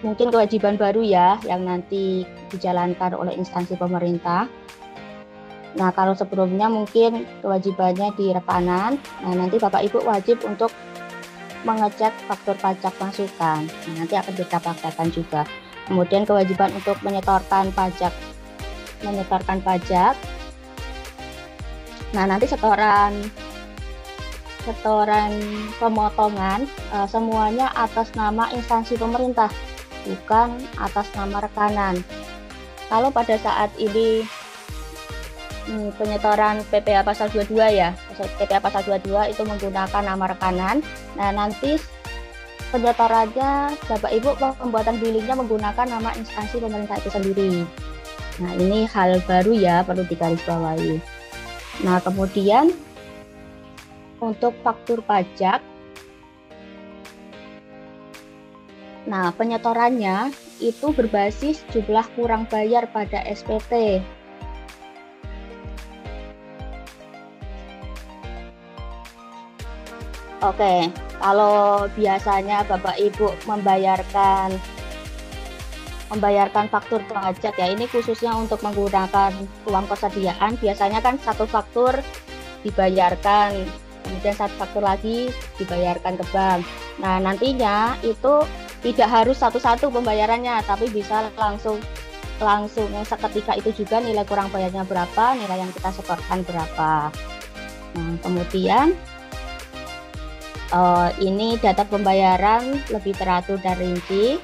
mungkin kewajiban baru ya yang nanti dijalankan oleh instansi pemerintah. Nah, kalau sebelumnya mungkin kewajibannya di rekanan, nah nanti Bapak Ibu wajib untuk mengecek faktur pajak masukan. Nah, nanti akan kita praktekkan juga. Kemudian kewajiban untuk menyetorkan pajak. Nah, nanti setoran pemotongan semuanya atas nama instansi pemerintah, bukan atas nama rekanan. Kalau pada saat ini penyetoran PPh pasal 22 ya, PPh pasal 22 itu menggunakan nama rekanan. Nah, nanti penyetorannya Bapak Ibu pembuatan billingnya menggunakan nama instansi pemerintah itu sendiri. Nah, ini hal baru ya, perlu digarisbawahi. Nah, kemudian untuk faktur pajak, nah penyetorannya itu berbasis jumlah kurang bayar pada SPT. Oke, kalau biasanya Bapak Ibu membayarkan faktur pajak ya, ini khususnya untuk menggunakan uang persediaan, biasanya kan satu faktur dibayarkan, kemudian satu faktur lagi dibayarkan ke bank. Nah, nantinya itu tidak harus satu-satu pembayarannya, tapi bisa langsung seketika itu juga nilai kurang bayarnya berapa, nilai yang kita setorkan berapa. Nah, kemudian ini data pembayaran lebih teratur dan rinci.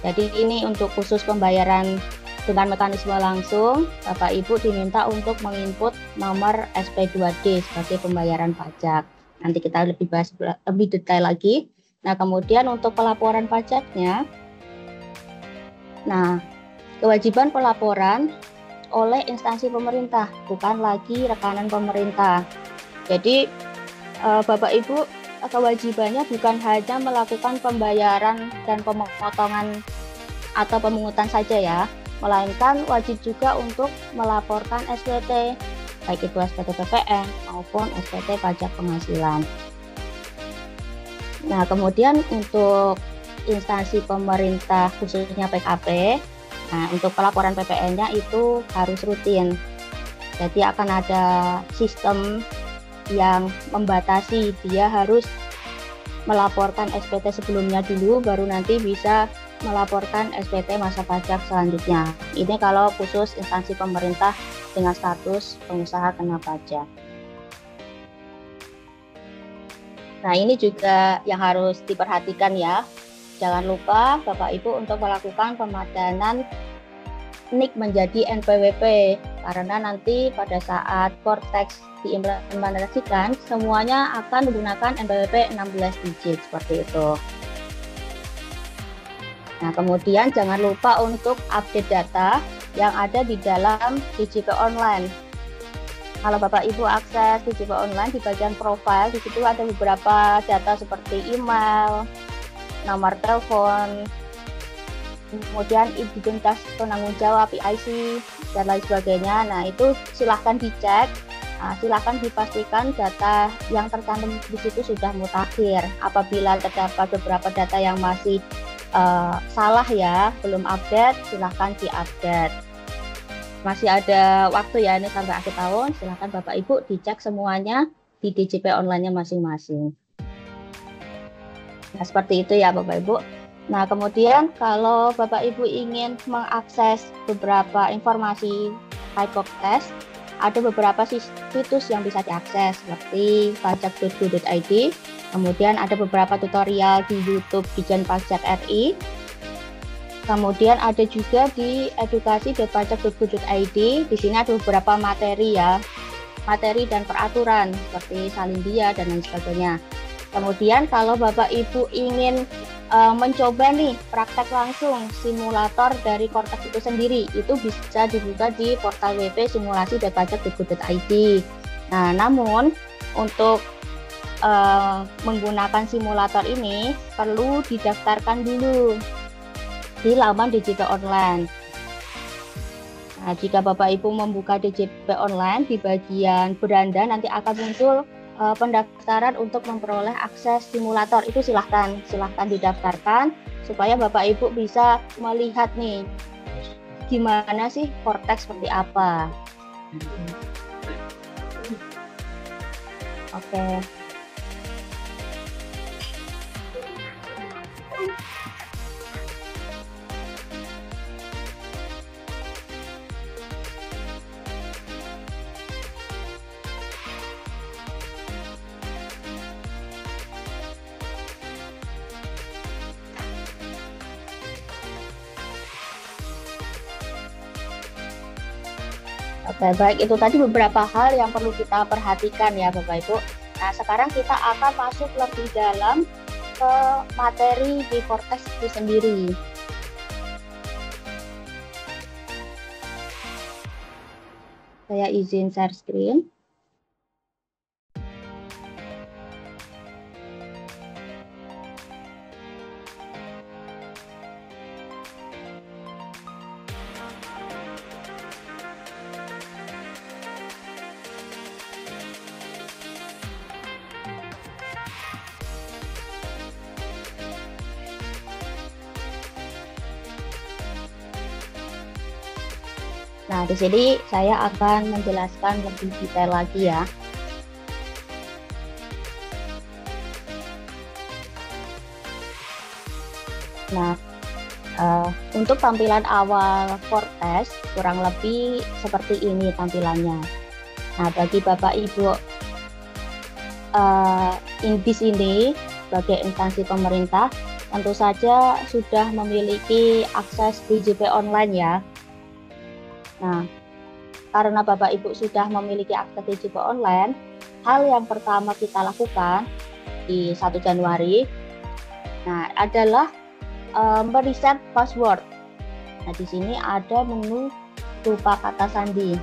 Jadi ini untuk khusus pembayaran dengan mekanisme langsung, Bapak Ibu diminta untuk menginput nomor SP2D sebagai pembayaran pajak. Nanti kita lebih bahas lebih detail lagi. Nah, kemudian untuk pelaporan pajaknya, nah kewajiban pelaporan oleh instansi pemerintah, bukan lagi rekanan pemerintah. Jadi Bapak Ibu kewajibannya bukan hanya melakukan pembayaran dan pemotongan atau pemungutan saja ya, melainkan wajib juga untuk melaporkan SPT, baik itu SPT PPN maupun SPT pajak penghasilan. Nah, kemudian untuk instansi pemerintah khususnya PKP, nah untuk pelaporan PPN-nya itu harus rutin. Jadi akan ada sistem yang membatasi dia harus melaporkan SPT sebelumnya dulu, baru nanti bisa melaporkan SPT masa pajak selanjutnya. Ini kalau khusus instansi pemerintah dengan status pengusaha kena pajak. Nah, ini juga yang harus diperhatikan ya. Jangan lupa Bapak Ibu untuk melakukan pemadanan NIK menjadi NPWP, karena nanti pada saat Cortex diimplementasikan semuanya akan menggunakan NPWP 16 digit seperti itu. Nah, kemudian jangan lupa untuk update data yang ada di dalam DJP Online. Kalau Bapak Ibu akses DJP Online di bagian profile, di situ ada beberapa data seperti email, nomor telepon, kemudian identitas penanggung jawab PIC dan lain sebagainya. Nah, itu silahkan dicek, silahkan dipastikan data yang tercantum di situ sudah mutakhir. Apabila terdapat beberapa data yang masih salah ya, belum update, silahkan diupdate. Masih ada waktu ya, ini sampai akhir tahun, silahkan Bapak Ibu dicek semuanya di DJP online-nya masing-masing. Nah, seperti itu ya Bapak Ibu. Nah, kemudian kalau Bapak Ibu ingin mengakses beberapa informasi Cortex, ada beberapa situs yang bisa diakses seperti pajak.go.id, kemudian ada beberapa tutorial di YouTube Dijen Pajak RI, kemudian ada juga di edukasi.pajak.go.id. Di sini ada beberapa materi ya, materi dan peraturan seperti salindia dan lain sebagainya. Kemudian kalau Bapak Ibu ingin mencoba nih praktek langsung simulator dari Cortex itu sendiri, itu bisa dibuka di portal www.simulasi.pajak.go.id. Nah, namun untuk menggunakan simulator ini perlu didaftarkan dulu di laman DJP Online. Nah, jika Bapak Ibu membuka DJP Online, di bagian beranda nanti akan muncul pendaftaran untuk memperoleh akses simulator. Itu silahkan didaftarkan supaya Bapak Ibu bisa melihat nih gimana sih Cortex seperti apa. Oke. Oke, baik, itu tadi beberapa hal yang perlu kita perhatikan ya Bapak Ibu. Nah, sekarang kita akan masuk lebih dalam ke materi di Cortex itu sendiri. Saya izin share screen. Nah, di sini saya akan menjelaskan lebih detail lagi ya. Nah, untuk tampilan awal Cortex kurang lebih seperti ini tampilannya. Nah, bagi Bapak Ibu di sini sebagai instansi pemerintah tentu saja sudah memiliki akses DJP online ya. Nah, karena Bapak Ibu sudah memiliki akses DJP online, hal yang pertama kita lakukan di 1 Januari adalah mereset password. Nah, di sini ada menu lupa kata sandi.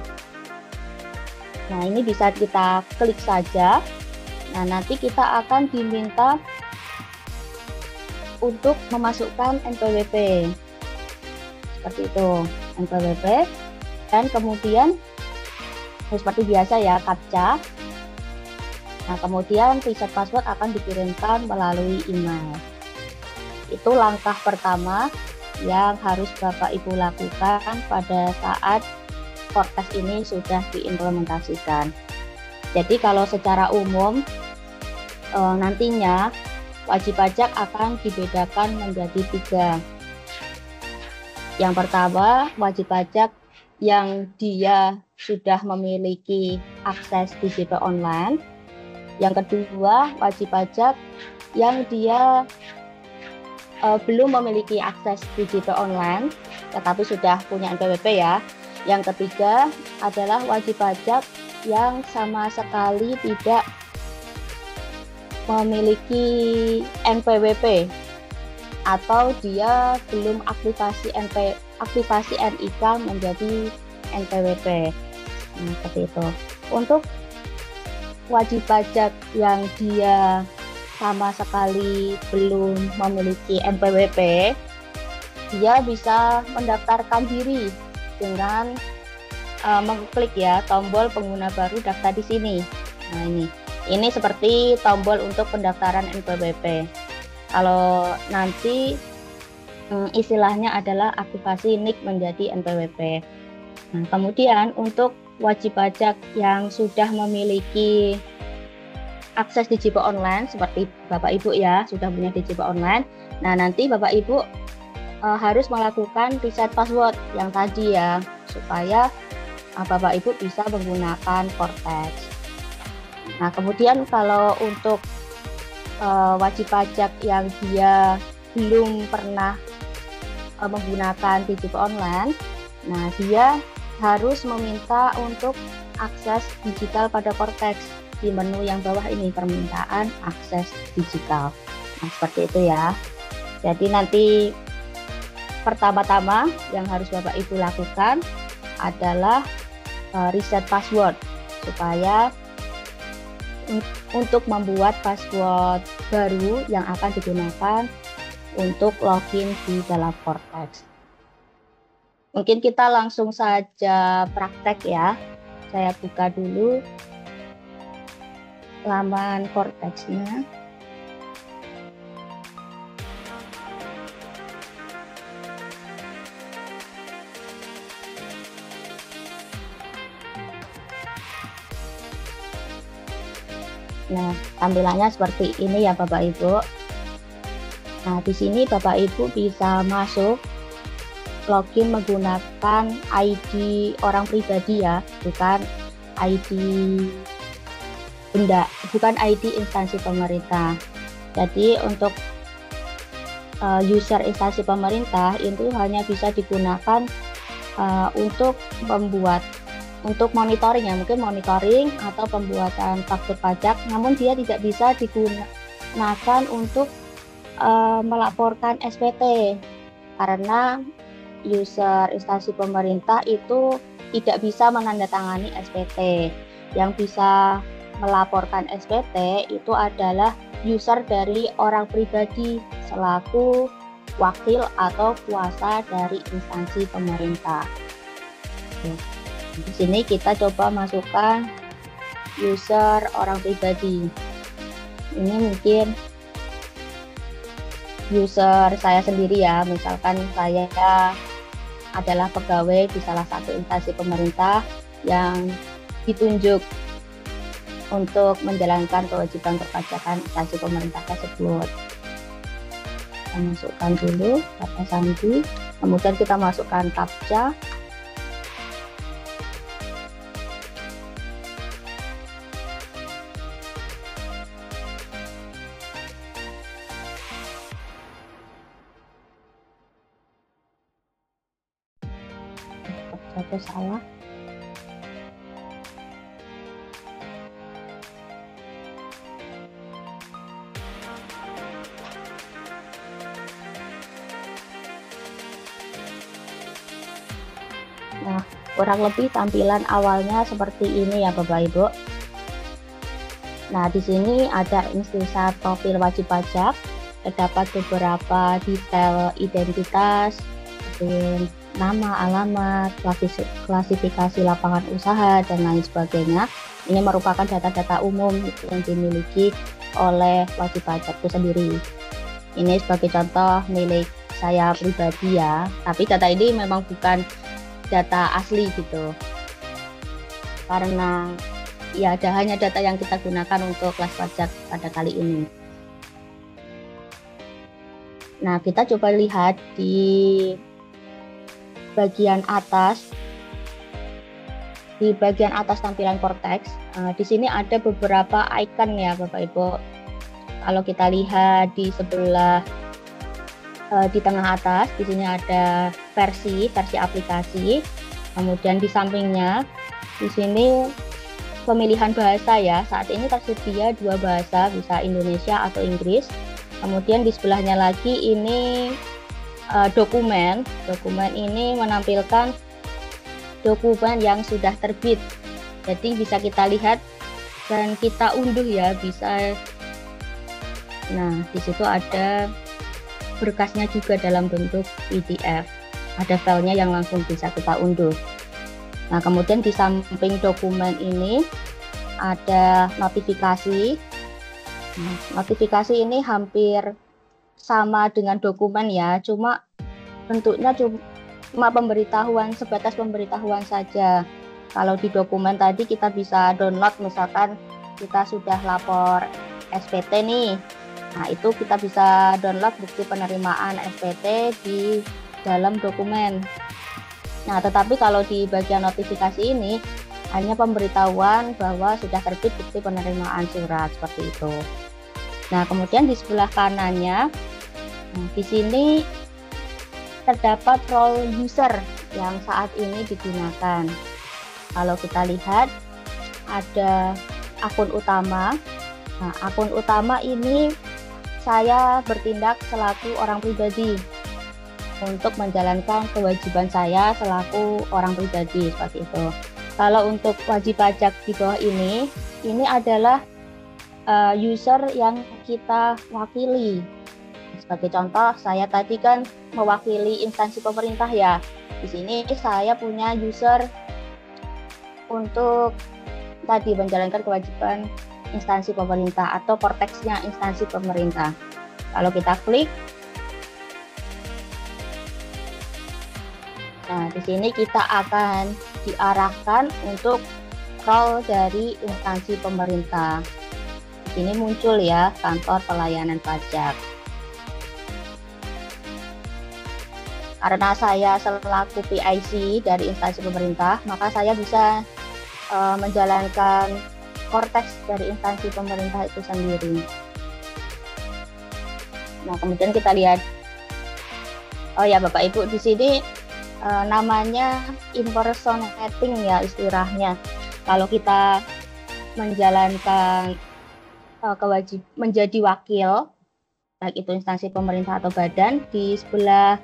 Nah, ini bisa kita klik saja. Nah, nanti kita akan diminta untuk memasukkan NPWP. Seperti itu, NPWP. Dan kemudian seperti biasa ya, CAPTCHA. Nah, kemudian reset password akan dikirimkan melalui email. Itu langkah pertama yang harus Bapak Ibu lakukan pada saat Cortex ini sudah diimplementasikan. Jadi kalau secara umum nantinya wajib pajak akan dibedakan menjadi 3. Yang pertama, wajib pajak yang dia sudah memiliki akses DJP online. Yang kedua, wajib pajak yang dia belum memiliki akses DJP online, tetapi sudah punya NPWP ya. Yang ketiga adalah wajib pajak yang sama sekali tidak memiliki NPWP atau dia belum aktivasi NIK menjadi NPWP. Nah, seperti itu. Untuk wajib pajak yang dia sama sekali belum memiliki NPWP, dia bisa mendaftarkan diri dengan mengklik ya tombol pengguna baru daftar di sini. Nah, ini seperti tombol untuk pendaftaran NPWP. Kalau nanti istilahnya adalah aktivasi NIK menjadi NPWP. Nah, kemudian untuk wajib pajak yang sudah memiliki akses DJP online seperti Bapak Ibu ya, sudah punya DJP online. Nah, nanti Bapak Ibu harus melakukan reset password yang tadi ya, supaya Bapak Ibu bisa menggunakan Cortex. Nah, kemudian kalau untuk wajib pajak yang dia belum pernah menggunakan DJP online, nah dia harus meminta untuk akses digital pada Cortex. Di menu yang bawah ini, permintaan akses digital. Nah, seperti itu ya. Jadi nanti pertama-tama yang harus Bapak Ibu lakukan adalah reset password supaya untuk membuat password baru yang akan digunakan untuk login di dalam Cortex. Mungkin kita langsung saja praktek ya. Saya buka dulu. laman Cortex-nya. Nah, tampilannya seperti ini ya Bapak Ibu. Nah, di sini Bapak Ibu bisa masuk login menggunakan ID orang pribadi ya, bukan ID benda, bukan ID instansi pemerintah. Jadi untuk user instansi pemerintah itu hanya bisa digunakan untuk monitoring ya, mungkin monitoring atau pembuatan faktur pajak, namun dia tidak bisa digunakan untuk melaporkan SPT karena user instansi pemerintah itu tidak bisa menandatangani SPT. Yang bisa melaporkan SPT itu adalah user dari orang pribadi selaku wakil atau kuasa dari instansi pemerintah. Oke. Di sini kita coba masukkan user orang pribadi. Ini mungkin user saya sendiri ya, misalkan saya adalah pegawai di salah satu instansi pemerintah yang ditunjuk untuk menjalankan kewajiban perpajakan instansi pemerintah tersebut. Kita masukkan dulu kata sandi, kemudian kita masukkan captcha. Satu salah. Nah, kurang lebih tampilan awalnya seperti ini ya Bapak Ibu. Nah, di sini ada insert profil wajib pajak, terdapat beberapa detail identitas, seperti nama, alamat, klasifikasi lapangan usaha, dan lain sebagainya. Ini merupakan data-data umum yang dimiliki oleh wajib pajak itu sendiri. Ini sebagai contoh milik saya pribadi ya, tapi data ini memang bukan data asli gitu. Karena ya hanya data yang kita gunakan untuk kelas pajak pada kali ini. Nah, kita coba lihat di bagian atas, tampilan Cortex. Di sini ada beberapa icon ya Bapak Ibu. Kalau kita lihat di sebelah di tengah atas, di sini ada versi aplikasi. Kemudian di sampingnya di sini pemilihan bahasa ya. Saat ini tersedia 2 bahasa, bisa Indonesia atau Inggris. Kemudian di sebelahnya lagi ini dokumen ini menampilkan dokumen yang sudah terbit, jadi bisa kita lihat dan kita unduh ya, bisa. Nah, di situ ada berkasnya juga dalam bentuk PDF, ada filenya yang langsung bisa kita unduh. Nah, kemudian di samping dokumen ini ada notifikasi. Nah, notifikasi ini hampir sama dengan dokumen ya, cuma bentuknya cuma pemberitahuan, sebatas pemberitahuan saja. Kalau di dokumen tadi kita bisa download, misalkan kita sudah lapor SPT nih, nah itu kita bisa download bukti penerimaan SPT di dalam dokumen. Nah, tetapi kalau di bagian notifikasi ini hanya pemberitahuan bahwa sudah terbit bukti penerimaan surat, seperti itu. Nah, kemudian di sebelah kanannya, di sini terdapat role user yang saat ini digunakan. Kalau kita lihat ada akun utama. Nah, akun utama ini saya bertindak selaku orang pribadi untuk menjalankan kewajiban saya selaku orang pribadi, seperti itu. Kalau untuk wajib pajak di bawah ini adalah user yang kita wakili. Sebagai contoh, saya tadi kan mewakili instansi pemerintah ya. Di sini saya punya user untuk tadi menjalankan kewajiban instansi pemerintah atau korteksnya instansi pemerintah. Kalau kita klik, nah di sini kita akan diarahkan untuk scroll dari instansi pemerintah. Di sini muncul ya kantor pelayanan pajak. Karena saya selaku PIC dari instansi pemerintah, maka saya bisa menjalankan korteks dari instansi pemerintah itu sendiri. Nah, kemudian kita lihat, oh ya Bapak Ibu, di sini namanya impersonating ya istilahnya. Kalau kita menjalankan kewajiban menjadi wakil, baik itu instansi pemerintah atau badan, di sebelah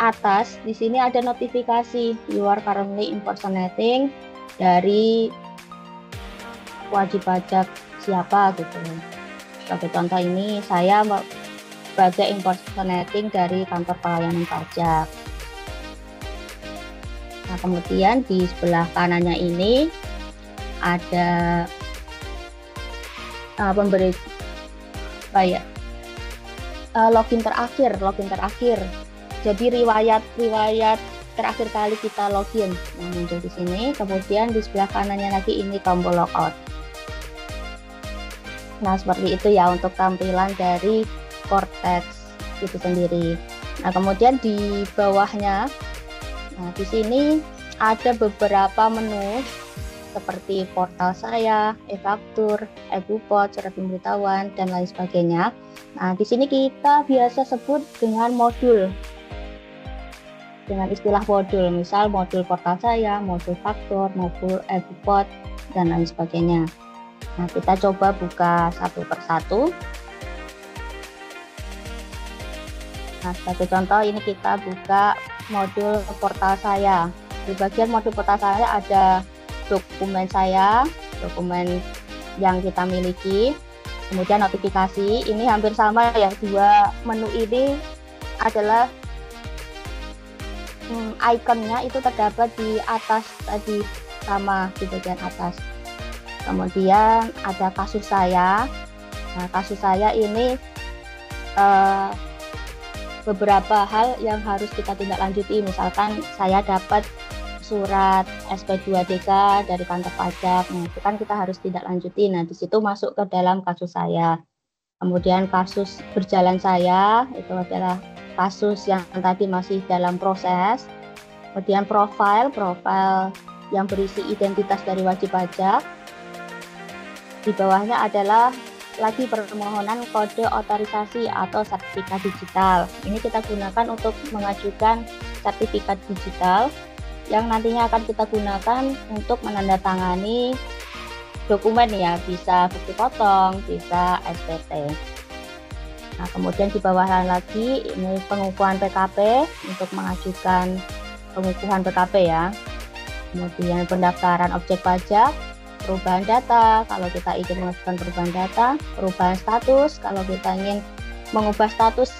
atas di sini ada notifikasi you are currently impersonating dari wajib pajak siapa gitu. Sebagai contoh ini saya sebagai impersonating dari kantor pelayanan pajak. Nah, kemudian di sebelah kanannya ini ada pemberi login terakhir. Jadi riwayat terakhir kali kita login yang muncul di sini. Kemudian di sebelah kanannya lagi ini tombol logout. Nah, seperti itu ya untuk tampilan dari korteks itu sendiri. Nah, kemudian di bawahnya, nah di sini ada beberapa menu seperti portal saya, e-faktur, e-bupot, surat pemberitahuan, dan lain sebagainya. Nah, di sini kita biasa sebut dengan modul. Dengan istilah modul, misal modul portal saya, modul faktur, modul e-bupot, dan lain sebagainya. Nah, kita coba buka satu persatu. Nah, sebagai contoh ini kita buka modul portal saya. Di bagian modul portal saya ada dokumen saya, dokumen yang kita miliki, kemudian notifikasi. Ini hampir sama ya, dua menu ini adalah ikonnya itu terdapat di atas tadi, sama di bagian atas. Kemudian ada kasus saya. Nah, kasus saya ini beberapa hal yang harus kita tindak lanjuti. Misalkan saya dapat surat SP2DK dari kantor pajak, nah itu kan kita harus tindak lanjuti. Nah, di situ masuk ke dalam kasus saya. Kemudian kasus berjalan saya itu adalah kasus yang tadi masih dalam proses. Kemudian profil yang berisi identitas dari wajib pajak. Di bawahnya adalah lagi permohonan kode otorisasi atau sertifikat digital. Ini kita gunakan untuk mengajukan sertifikat digital yang nantinya akan kita gunakan untuk menandatangani dokumen ya, bisa bukti potong, bisa SPT. Nah, kemudian di bawah lagi ini pengukuhan PKP untuk mengajukan pengukuhan PKP ya. Kemudian pendaftaran objek pajak, perubahan data kalau kita ingin mengajukan perubahan data, perubahan status kalau kita ingin mengubah status,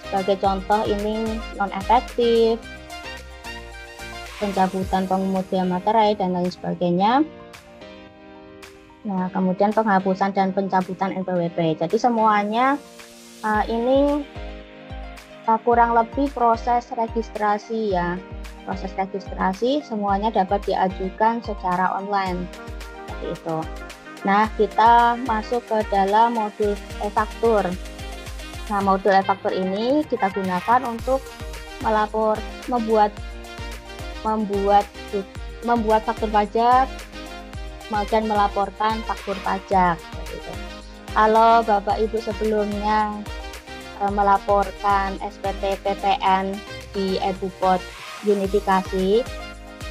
sebagai contoh ini non efektif, pencabutan pengemudian materai dan lain sebagainya. Nah, kemudian penghapusan dan pencabutan NPWP. Jadi semuanya ini kurang lebih proses registrasi ya. Proses registrasi semuanya dapat diajukan secara online. Seperti itu. Nah, kita masuk ke dalam modul e-faktur. Nah, modul e-faktur ini kita gunakan untuk membuat faktur pajak dan melaporkan faktur pajak. Gitu. Kalau Bapak Ibu sebelumnya melaporkan SPT PPN di e-bupot unifikasi,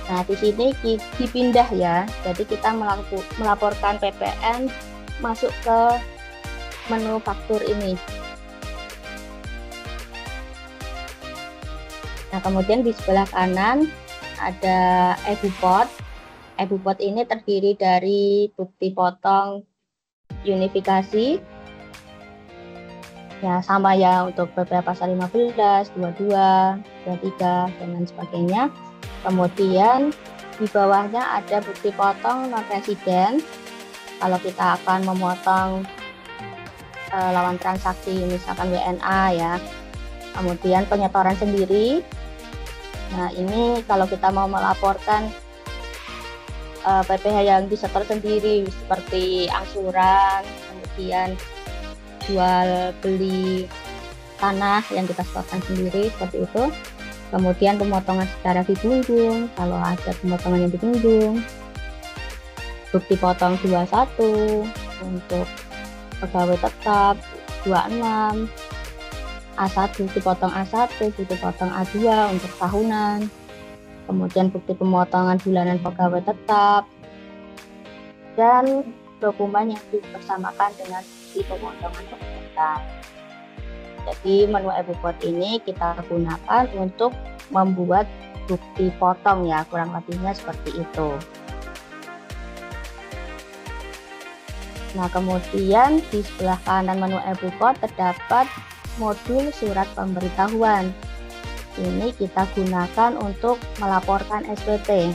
nah di sini dipindah ya. Jadi kita melaporkan PPN masuk ke menu faktur ini. Nah, kemudian di sebelah kanan ada e-bupot. E-bupot ini terdiri dari bukti potong unifikasi. Ya, sama ya untuk PP pasal 15, 22, 23, dan lain sebagainya. Kemudian di bawahnya ada bukti potong non-residen. kalau kita akan memotong lawan transaksi misalkan WNA ya. Kemudian penyetoran sendiri. Nah, ini kalau kita mau melaporkan PPh yang disetor sendiri seperti angsuran, kemudian jual beli tanah yang kita setorkan sendiri seperti itu. Kemudian pemotongan secara ditunggung kalau ada pemotongan yang ditunggung. Bukti potong 21 untuk pegawai tetap, 26 A1, bukti potong A1, bukti potong A2 untuk tahunan. Kemudian bukti pemotongan bulanan pegawai tetap, dan dokumen yang dibersamakan dengan bukti pemotongan tetap. Jadi menu e-bukot ini kita gunakan untuk membuat bukti potong ya, kurang lebihnya seperti itu. Nah, kemudian di sebelah kanan menu e-bukot terdapat modul surat pemberitahuan. Ini kita gunakan untuk melaporkan SPT.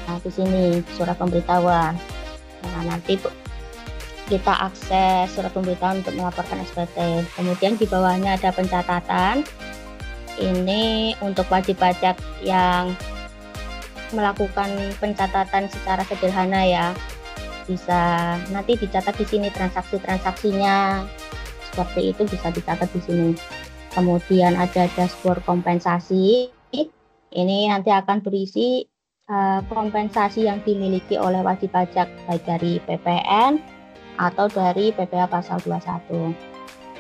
Nah, di sini surat pemberitahuan. Nah, nanti kita akses surat pemberitahuan untuk melaporkan SPT. Kemudian di bawahnya ada pencatatan. Ini untuk wajib pajak yang melakukan pencatatan secara sederhana ya. Bisa nanti dicatat di sini transaksi-transaksinya. Seperti itu bisa dicatat di sini. Kemudian ada dashboard kompensasi. Ini nanti akan berisi kompensasi yang dimiliki oleh wajib pajak baik dari PPN atau dari PPh pasal 21.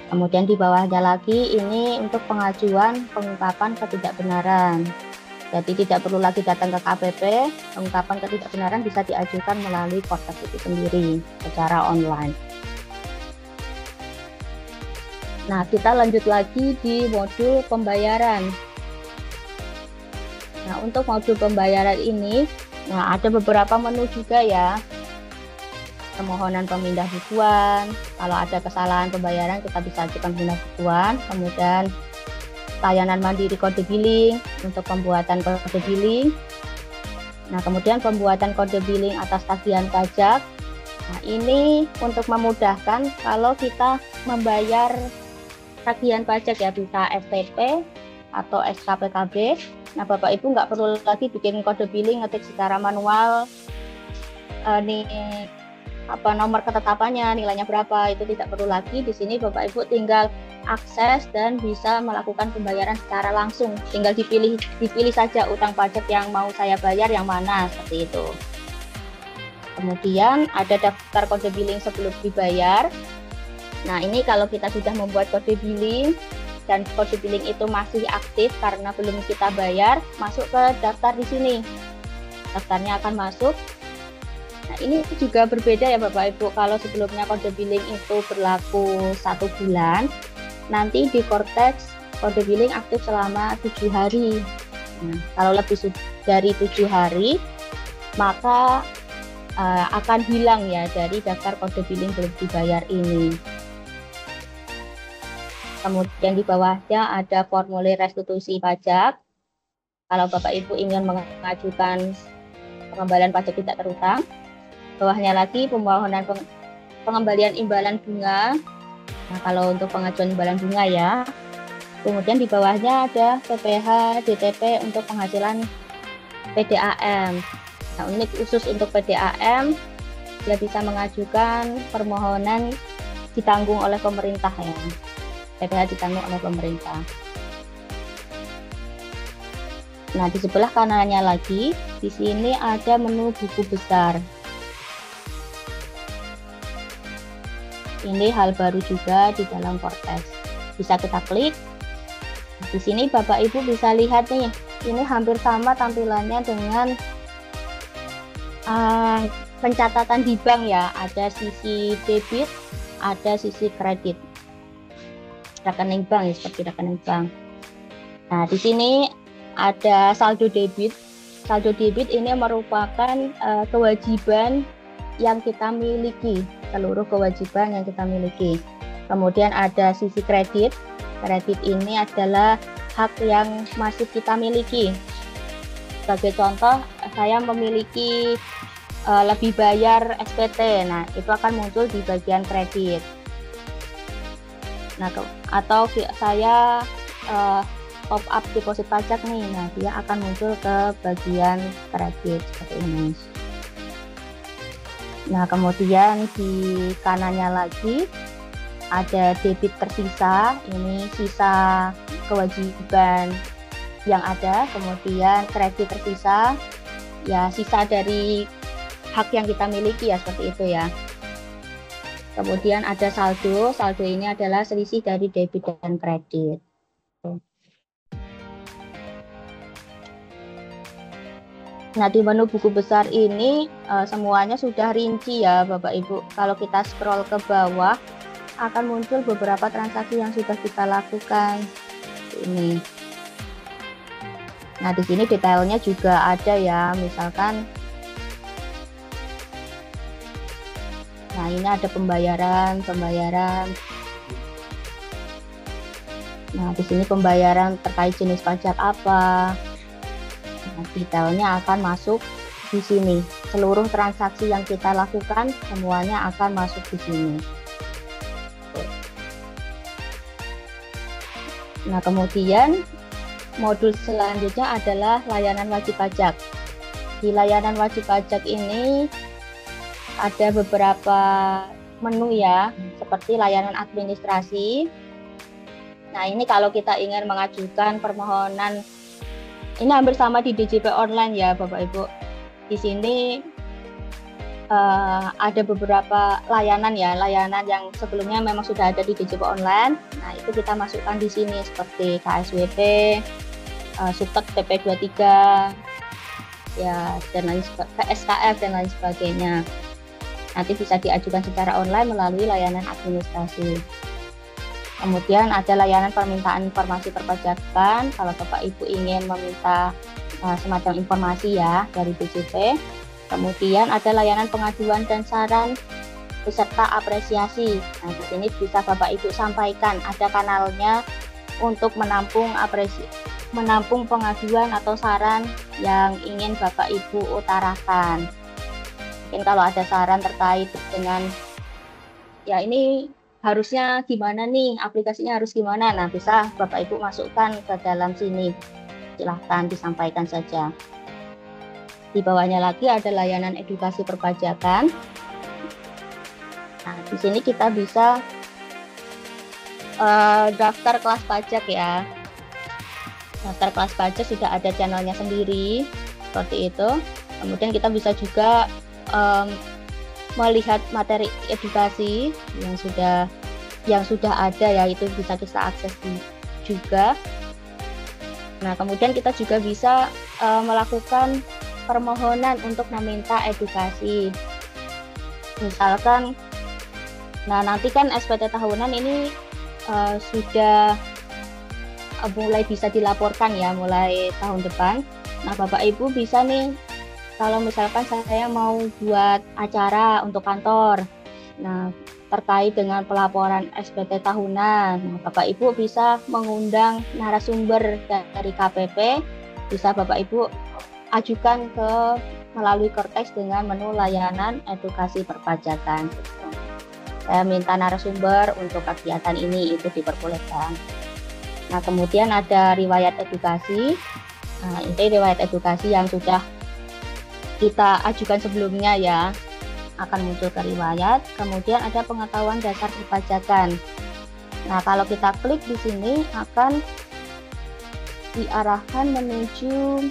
Kemudian di bawahnya lagi ini untuk pengajuan pengungkapan ketidakbenaran. Jadi tidak perlu lagi datang ke KPP, pengungkapan ketidakbenaran bisa diajukan melalui portal itu sendiri secara online. Nah, kita lanjut lagi di modul pembayaran. Nah, untuk modul pembayaran ini, nah ada beberapa menu juga ya. Permohonan pemindah bukuan, kalau ada kesalahan pembayaran kita bisa ajukan pemindah bukuan. Kemudian layanan mandiri kode billing untuk pembuatan kode billing. Nah, kemudian pembuatan kode billing atas tagihan pajak. Nah, ini untuk memudahkan kalau kita membayar tagihan pajak ya, bisa STP atau SKPKB. Nah, Bapak Ibu nggak perlu lagi bikin kode billing, ngetik secara manual nih nomor ketetapannya, nilainya berapa, itu tidak perlu lagi. Di sini Bapak Ibu tinggal akses dan bisa melakukan pembayaran secara langsung. Tinggal dipilih saja utang pajak yang mau saya bayar yang mana, seperti itu. Kemudian ada daftar kode billing sebelum dibayar. Nah, ini kalau kita sudah membuat kode billing dan kode billing itu masih aktif karena belum kita bayar, masuk ke daftar di sini. Daftarnya akan masuk. Nah, ini juga berbeda ya Bapak Ibu. Kalau sebelumnya kode billing itu berlaku 1 bulan, nanti di Cortex kode billing aktif selama 7 hari. Nah, kalau lebih dari 7 hari, maka akan hilang ya dari daftar kode billing belum dibayar ini. Kemudian di bawahnya ada formulir restitusi pajak. Kalau Bapak Ibu ingin mengajukan pengembalian pajak tidak terutang. Bawahnya lagi permohonan pengembalian imbalan bunga. Nah, kalau untuk pengajuan imbalan bunga ya. Kemudian di bawahnya ada PPh DTP untuk penghasilan PDAM. Nah, ini khusus untuk PDAM, dia bisa mengajukan permohonan ditanggung oleh pemerintah ya. PPh ditanggung oleh pemerintah. Nah, di sebelah kanannya lagi, di sini ada menu buku besar. Ini hal baru juga di dalam Cortex. Bisa kita klik. Di sini Bapak Ibu bisa lihat nih, ini hampir sama tampilannya dengan pencatatan di bank ya. Ada sisi debit, ada sisi kredit. Rekening bank ya, seperti rekening bank. Nah, di sini ada saldo debit. Saldo debit ini merupakan kewajiban yang kita miliki, seluruh kewajiban yang kita miliki. Kemudian ada sisi kredit. Kredit ini adalah hak yang masih kita miliki. Sebagai contoh, saya memiliki lebih bayar SPT. Nah, itu akan muncul di bagian kredit. Nah, atau saya top up deposit pajak nih. Nah, dia akan muncul ke bagian kredit seperti ini. Nah, kemudian di kanannya lagi ada debit tersisa. Ini sisa kewajiban yang ada. Kemudian kredit tersisa, ya sisa dari hak yang kita miliki ya, seperti itu ya. Kemudian ada saldo. Saldo ini adalah selisih dari debit dan kredit. Nah, di menu buku besar ini semuanya sudah rinci ya Bapak Ibu. Kalau kita scroll ke bawah akan muncul beberapa transaksi yang sudah kita lakukan. Ini. Nah, di sini detailnya juga ada ya, misalkan. Nah, ini ada pembayaran. Nah, di sini pembayaran terkait jenis pajak apa. Nah, detailnya akan masuk di sini. Seluruh transaksi yang kita lakukan semuanya akan masuk di sini. Nah, kemudian modul selanjutnya adalah layanan wajib pajak. Di layanan wajib pajak ini ada beberapa menu ya, seperti layanan administrasi. Nah, ini kalau kita ingin mengajukan permohonan, ini hampir sama di DJP online ya Bapak Ibu. Di sini ada beberapa layanan ya, layanan yang sebelumnya memang sudah ada di DJP online. Nah, itu kita masukkan di sini seperti KSWP, Sutek TP23, ya dan lain sebagainya, SKF dan lain sebagainya. Nanti bisa diajukan secara online melalui layanan administrasi. Kemudian ada layanan permintaan informasi perpajakan. Kalau Bapak Ibu ingin meminta semacam informasi ya dari DJP. Kemudian ada layanan pengaduan dan saran beserta apresiasi. Nah, di sini bisa Bapak Ibu sampaikan, ada kanalnya untuk menampung pengaduan atau saran yang ingin Bapak Ibu utarakan. Mungkin kalau ada saran terkait dengan ya ini harusnya gimana nih, aplikasinya harus gimana, nah bisa Bapak Ibu masukkan ke dalam sini, silahkan disampaikan saja. Di bawahnya lagi ada layanan edukasi perpajakan. Nah, di sini kita bisa daftar kelas pajak ya. Daftar kelas pajak sudah ada channelnya sendiri, seperti itu. Kemudian kita bisa juga melihat materi edukasi yang sudah ada ya, itu bisa kita akses juga. Nah, kemudian kita juga bisa melakukan permohonan untuk meminta edukasi. Misalkan, nah nanti kan SPT tahunan ini sudah mulai bisa dilaporkan ya mulai tahun depan. Nah, Bapak Ibu bisa nih, kalau misalkan saya mau buat acara untuk kantor, nah terkait dengan pelaporan SPT tahunan, nah, Bapak Ibu bisa mengundang narasumber dari KPP, bisa Bapak Ibu ajukan melalui Kortex dengan menu layanan edukasi perpajakan. Saya minta narasumber untuk kegiatan ini, itu diperbolehkan. Nah, kemudian ada riwayat edukasi. Nah, ini riwayat edukasi yang sudah kita ajukan sebelumnya ya, akan muncul ke riwayat. Kemudian ada pengetahuan dasar perpajakan. Nah, kalau kita klik di sini akan diarahkan menuju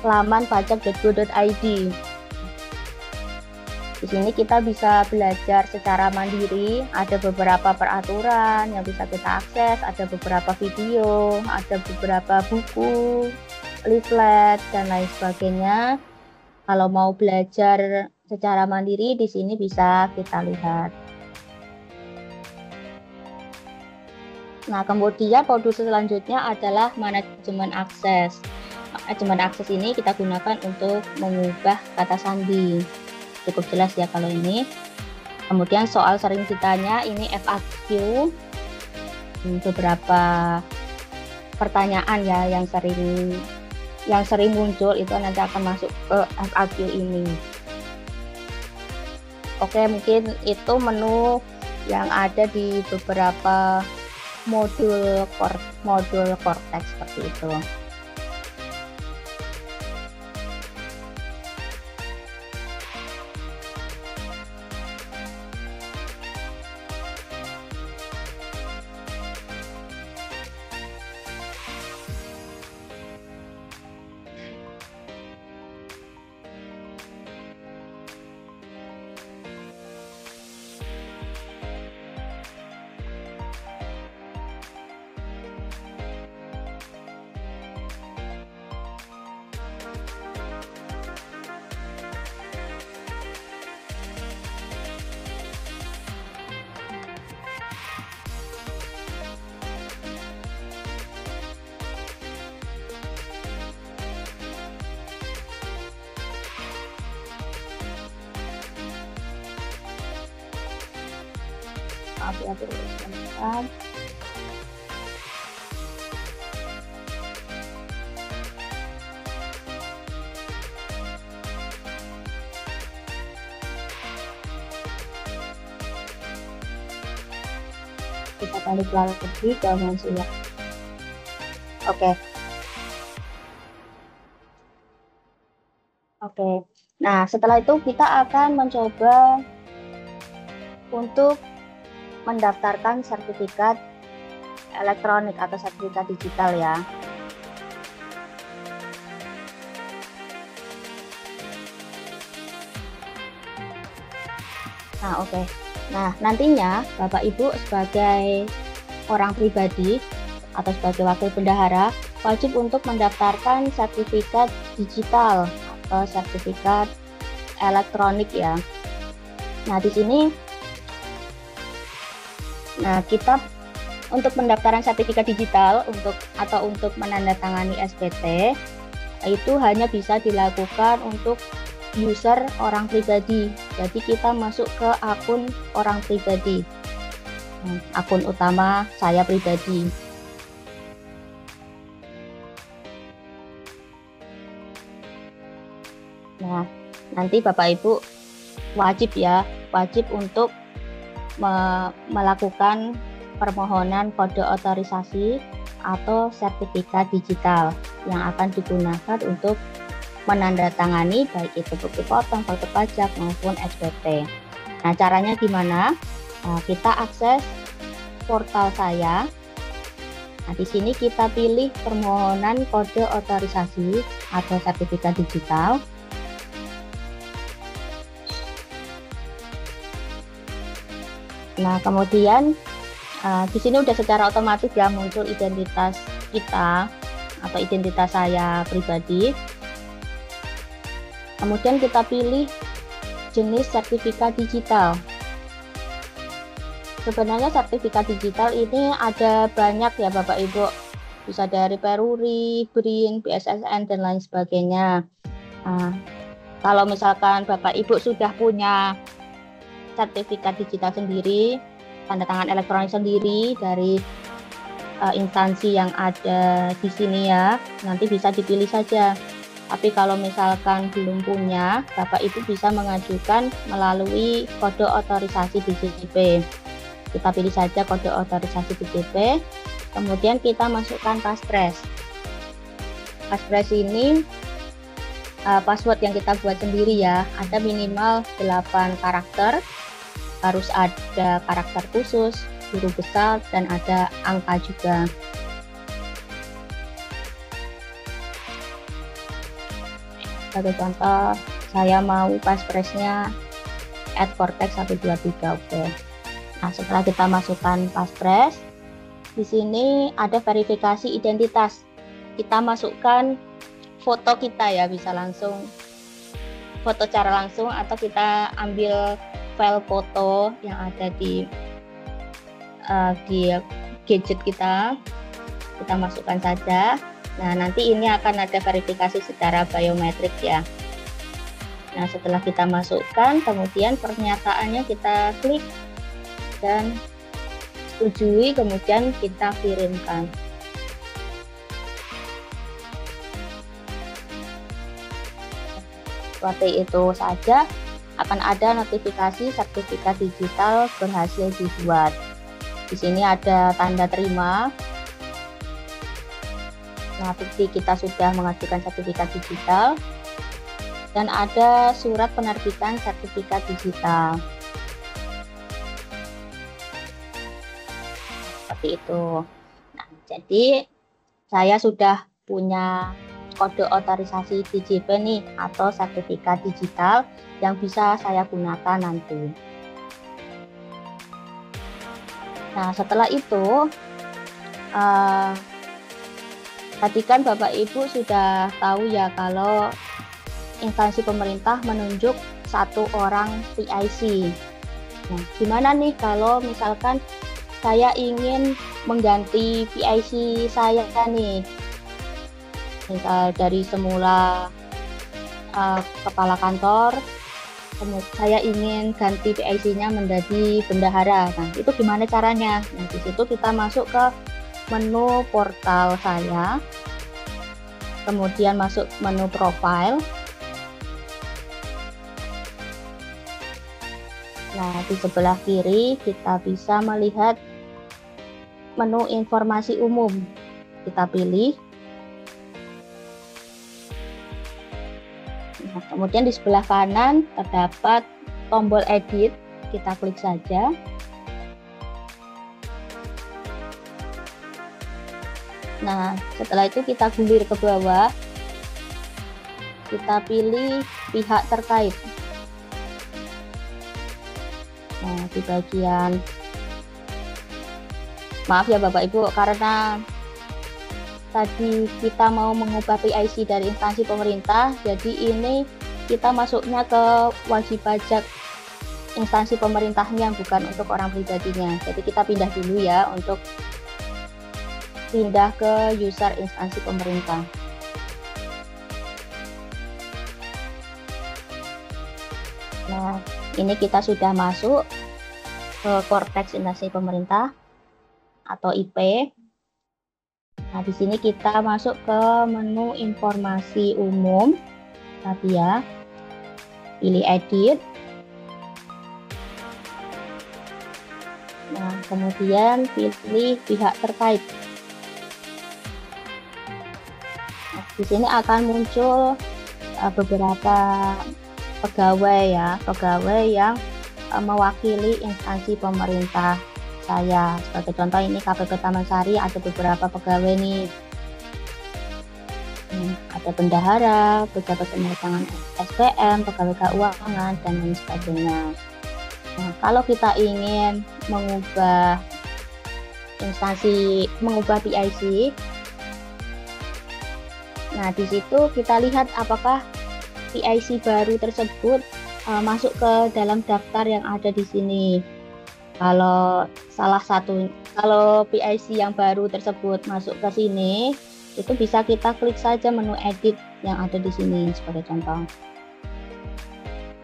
laman pajak.go.id. Di sini kita bisa belajar secara mandiri, ada beberapa peraturan yang bisa kita akses, ada beberapa video, ada beberapa buku, leaflet, dan lain sebagainya. Kalau mau belajar secara mandiri, di sini bisa kita lihat. Nah, kemudian modul selanjutnya adalah manajemen akses. Manajemen akses ini kita gunakan untuk mengubah kata sandi. Cukup jelas ya kalau ini. Kemudian soal sering ditanya, ini FAQ, beberapa pertanyaan ya yang sering muncul itu nanti akan masuk ke FAQ ini. Oke, mungkin itu menu yang ada di beberapa modul Cortex seperti itu. Maaf ya, sebentar. Kita balik lagi ke Mozilla. Oke. Nah, setelah itu kita akan mencoba untuk mendaftarkan sertifikat elektronik atau sertifikat digital ya. Nah, oke. Nah, nantinya Bapak Ibu sebagai orang pribadi atau sebagai wakil bendahara wajib untuk mendaftarkan sertifikat digital atau sertifikat elektronik ya. Nah, di sini kita untuk pendaftaran sertifikat digital untuk menandatangani SPT itu hanya bisa dilakukan untuk user orang pribadi. Jadi kita masuk ke akun orang pribadi, akun utama saya pribadi. Nah, nanti Bapak Ibu wajib untuk melakukan permohonan kode otorisasi atau sertifikat digital yang akan digunakan untuk menandatangani baik itu bukti potong, faktur pajak maupun SPT. Nah, caranya gimana? Nah, kita akses portal saya. Nah, di sini kita pilih permohonan kode otorisasi atau sertifikat digital. Nah, kemudian di sini udah secara otomatis ya muncul identitas kita atau identitas saya pribadi. Kemudian kita pilih jenis sertifikat digital. Sebenarnya sertifikat digital ini ada banyak ya Bapak Ibu. Bisa dari Peruri, BRIN, BSSN dan lain sebagainya. Kalau misalkan Bapak Ibu sudah punya sertifikat digital sendiri, tanda tangan elektronik sendiri dari instansi yang ada di sini ya, nanti bisa dipilih saja. Tapi kalau misalkan belum punya, Bapak Ibu bisa mengajukan melalui kode otorisasi DJP. Kita pilih saja kode otorisasi DJP, kemudian kita masukkan passphrase. Passphrase ini password yang kita buat sendiri ya, ada minimal 8 karakter. Harus ada karakter khusus, huruf besar, dan ada angka juga. Sebagai contoh, saya mau passphrase-nya @cortex 123, oke. Nah, setelah kita masukkan passphrase, di sini ada verifikasi identitas. Kita masukkan foto kita ya, bisa langsung foto secara langsung atau kita ambil file foto yang ada di gadget kita masukkan saja. Nah, nanti ini akan ada verifikasi secara biometrik ya. Nah, setelah kita masukkan, kemudian pernyataannya kita klik dan setujui, kemudian kita kirimkan. Seperti itu saja, akan ada notifikasi sertifikat digital berhasil dibuat. Di sini ada tanda terima. Nah, bukti kita sudah mengajukan sertifikat digital. Dan ada surat penerbitan sertifikat digital. Seperti itu. Nah, jadi saya sudah punya kode otorisasi DJP nih, atau sertifikat digital yang bisa saya gunakan nanti. Nah, setelah itu tadi kan Bapak Ibu sudah tahu ya kalau instansi pemerintah menunjuk 1 orang PIC. Nah, gimana nih kalau misalkan saya ingin mengganti PIC saya nih? Misal dari semula kepala kantor, saya ingin ganti PIC-nya menjadi bendahara. Nah, itu gimana caranya? Nah, di situ kita masuk ke menu portal saya, kemudian masuk menu profile. Nah, di sebelah kiri kita bisa melihat menu informasi umum. Kita pilih. Nah, kemudian di sebelah kanan terdapat tombol edit. Kita klik saja. Nah, setelah itu kita gulir ke bawah. Kita pilih pihak terkait. Nah, di bagian, maaf ya Bapak Ibu, karena tadi kita mau mengubah PIC dari instansi pemerintah, jadi ini kita masuknya ke wajib pajak instansi pemerintahnya, bukan untuk orang pribadinya. Jadi kita pindah dulu ya, untuk pindah ke user instansi pemerintah. Nah, ini kita sudah masuk ke Kortex instansi pemerintah atau IP. Nah, di sini kita masuk ke menu informasi umum tadi ya. Pilih edit. Nah, kemudian pilih pihak terkait. Nah, di sini akan muncul beberapa pegawai yang mewakili instansi pemerintah saya. Sebagai contoh ini KPP Taman Sari, ada beberapa pegawai nih. Ada bendahara, pejabat pemegang SPM, pegawai keuangan, dan lain sebagainya. Nah, kalau kita ingin mengubah PIC, nah di situ kita lihat apakah PIC baru tersebut masuk ke dalam daftar yang ada di sini. Kalau PIC yang baru tersebut masuk ke sini, itu bisa kita klik saja menu edit yang ada di sini sebagai contoh.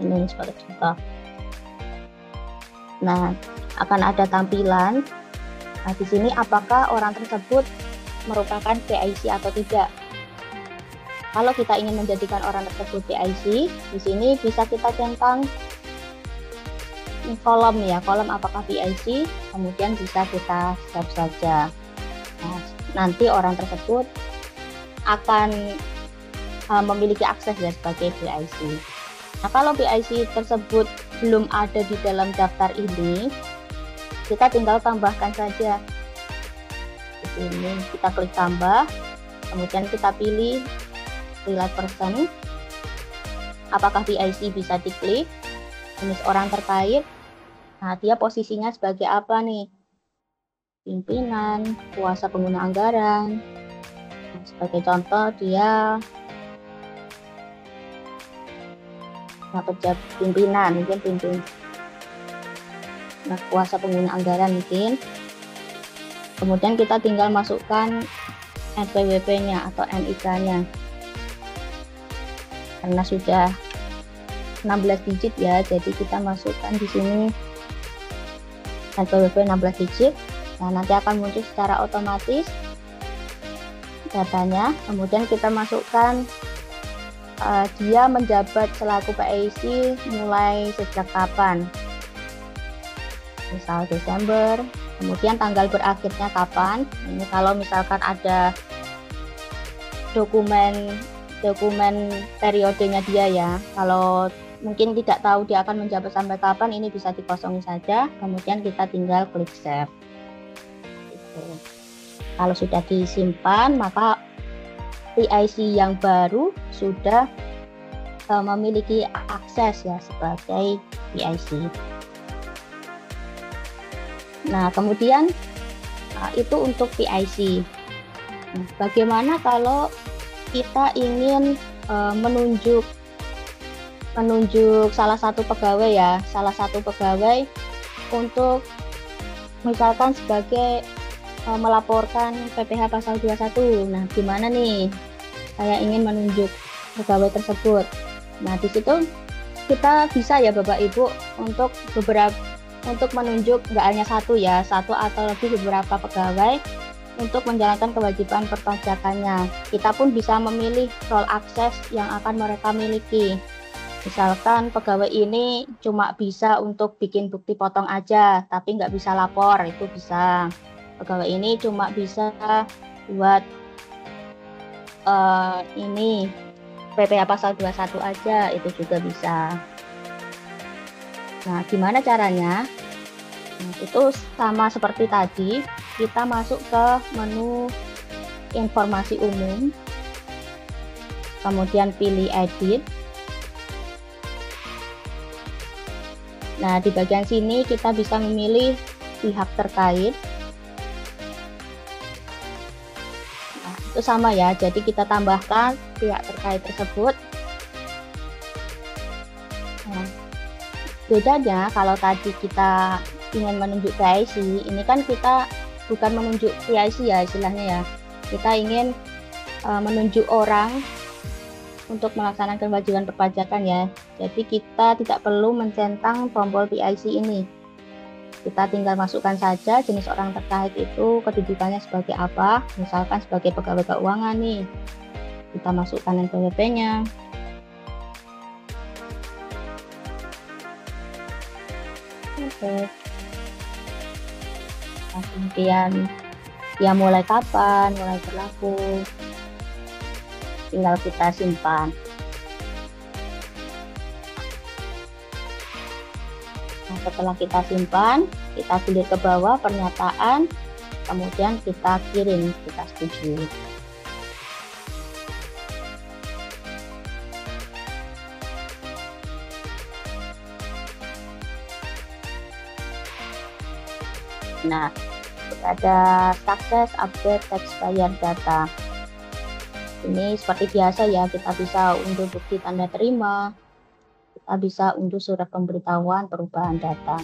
Ini sebagai contoh. Nah, akan ada tampilan. Nah, di sini apakah orang tersebut merupakan PIC atau tidak. Kalau kita ingin menjadikan orang tersebut PIC, di sini bisa kita centang kolom apakah PIC, kemudian bisa kita save saja. Nah, nanti orang tersebut akan memiliki akses ya sebagai PIC. Nah, kalau PIC tersebut belum ada di dalam daftar ini, kita tinggal tambahkan saja. Di sini kita klik tambah, kemudian kita pilih relate person. Apakah PIC bisa diklik, jenis orang terkait. Nah, dia posisinya sebagai apa nih? Pimpinan, kuasa pengguna anggaran. Nah, sebagai contoh dia pejabat pimpinan, nah, kuasa pengguna anggaran mungkin. Kemudian kita tinggal masukkan NPWP-nya atau NIK-nya. Karena sudah 16 digit ya, jadi kita masukkan di sini NPWP 16 digit. Nah, nanti akan muncul secara otomatis datanya. Kemudian kita masukkan dia menjabat selaku PIC mulai sejak kapan. Misal Desember, kemudian tanggal berakhirnya kapan. Ini kalau misalkan ada dokumen periodenya dia ya. Kalau mungkin tidak tahu dia akan menjabat sampai kapan, ini bisa dikosongin saja, kemudian kita tinggal klik save. Gitu. Kalau sudah disimpan, maka PIC yang baru sudah memiliki akses ya sebagai PIC. Nah, kemudian itu untuk PIC. Nah, bagaimana kalau kita ingin menunjuk salah satu pegawai untuk misalkan sebagai melaporkan PPh pasal 21. Nah, gimana nih? Saya ingin menunjuk pegawai tersebut. Nah, di situ kita bisa ya Bapak Ibu untuk menunjuk nggak hanya satu atau lebih beberapa pegawai untuk menjalankan kewajiban perpajakannya. Kita pun bisa memilih role akses yang akan mereka miliki. Misalkan pegawai ini cuma bisa untuk bikin bukti potong aja, tapi nggak bisa lapor, itu bisa. Pegawai ini cuma bisa buat ini PPh pasal 21 aja, itu juga bisa. Nah, gimana caranya? Nah, itu sama seperti tadi, kita masuk ke menu informasi umum, kemudian pilih edit. Nah, di bagian sini kita bisa memilih pihak terkait. Nah, itu sama ya, jadi kita tambahkan pihak terkait tersebut. Nah, bedanya kalau tadi kita ingin menunjuk PIC, ini kan kita bukan menunjuk PIC ya istilahnya ya. Kita ingin menunjuk orang untuk melaksanakan kewajiban perpajakan ya. Jadi kita tidak perlu mencentang tombol PIC ini. Kita tinggal masukkan saja jenis orang terkait itu, kedudukannya sebagai apa. Misalkan sebagai pegawai keuangan nih. Kita masukkan NPWP-nya. Oke. Nah, kemudian ya mulai kapan, mulai berlaku. Tinggal kita simpan. Nah, setelah kita simpan, kita pilih ke bawah pernyataan, kemudian kita kirim, kita setuju. Nah, ada sukses update expired data. Ini seperti biasa ya, kita bisa unduh bukti tanda terima, kita bisa unduh surat pemberitahuan perubahan data.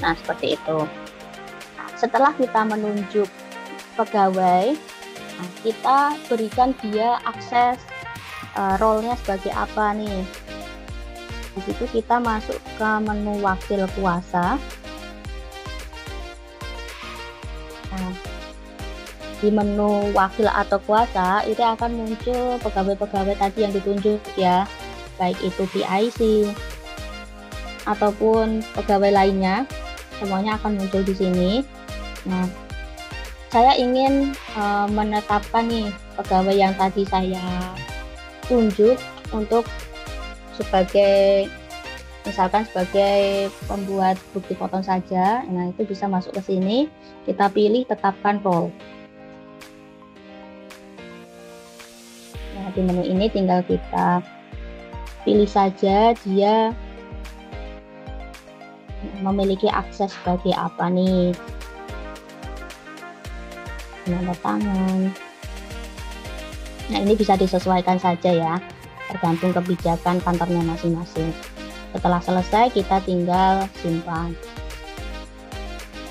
Nah, seperti itu. Setelah kita menunjuk pegawai, kita berikan dia akses role-nya sebagai apa nih. Di situ kita masuk ke menu wakil kuasa. Nah, di menu wakil atau kuasa itu akan muncul pegawai-pegawai tadi yang ditunjuk ya, baik itu PIC ataupun pegawai lainnya, semuanya akan muncul di sini. Nah, saya ingin menetapkan nih pegawai yang tadi saya tunjuk untuk sebagai misalkan sebagai pembuat bukti potong saja. Nah, itu bisa masuk ke sini, kita pilih tetapkan role. Nah, di menu ini tinggal kita pilih saja dia memiliki akses sebagai apa nih, tanda tangan. Nah, ini bisa disesuaikan saja ya, tergantung kebijakan kantornya masing-masing. Setelah selesai, kita tinggal simpan.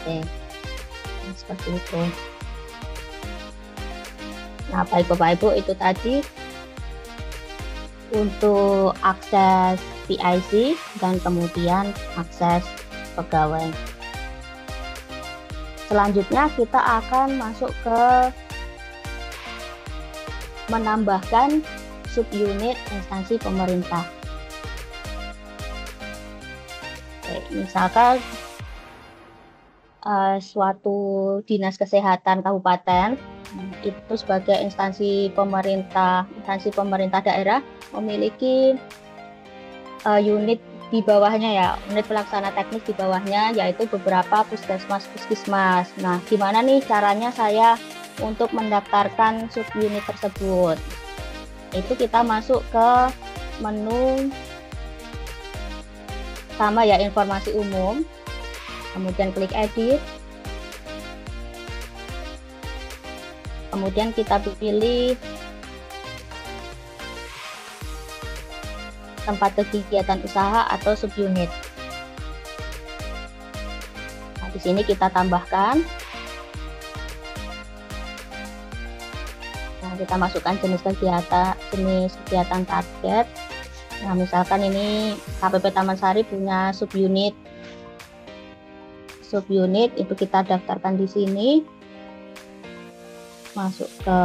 Oke, nah, seperti itu. Nah, baik Bapak Ibu, itu tadi untuk akses PIC dan kemudian akses pegawai. Selanjutnya kita akan masuk ke menambahkan subunit instansi pemerintah. Oke, misalkan suatu dinas kesehatan kabupaten itu sebagai instansi pemerintah daerah memiliki unit di bawahnya ya, unit pelaksana teknis di bawahnya, yaitu beberapa puskesmas. Nah, gimana nih caranya saya untuk mendaftarkan subunit tersebut? Itu kita masuk ke menu sama ya, informasi umum, kemudian klik edit, kemudian kita pilih tempat kegiatan usaha atau subunit. Nah, di sini kita tambahkan. Nah, kita masukkan jenis kegiatan target. Nah, misalkan ini KPP Taman Sari punya subunit. Subunit itu kita daftarkan di sini. Masuk ke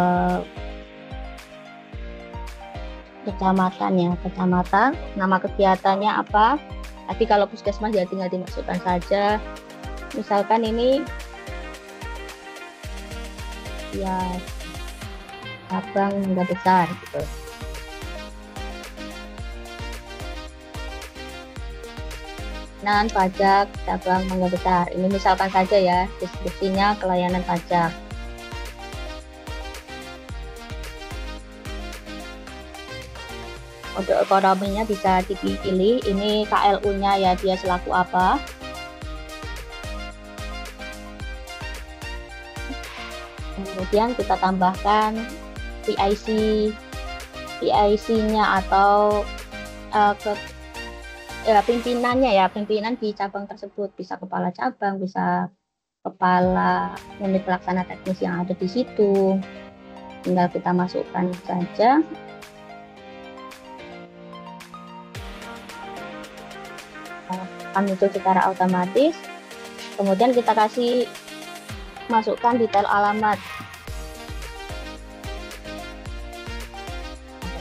kecamatan ya, kecamatan, nama kegiatannya apa. Tapi kalau puskesmas ya tinggal dimasukkan saja. Misalkan ini ya cabang Mangga Besar gitu. Pengenaan pajak cabang Mangga Besar. Ini misalkan saja ya, deskripsinya pelayanan pajak. Kode ekonominya bisa dipilih, ini KLU-nya ya, dia selaku apa. Kemudian kita tambahkan PIC-nya atau pimpinannya ya, pimpinan di cabang tersebut, bisa kepala cabang, bisa kepala unit pelaksana teknis yang ada di situ. Tinggal kita masukkan saja. Muncul secara otomatis. Kemudian kita kasih masukkan detail alamat.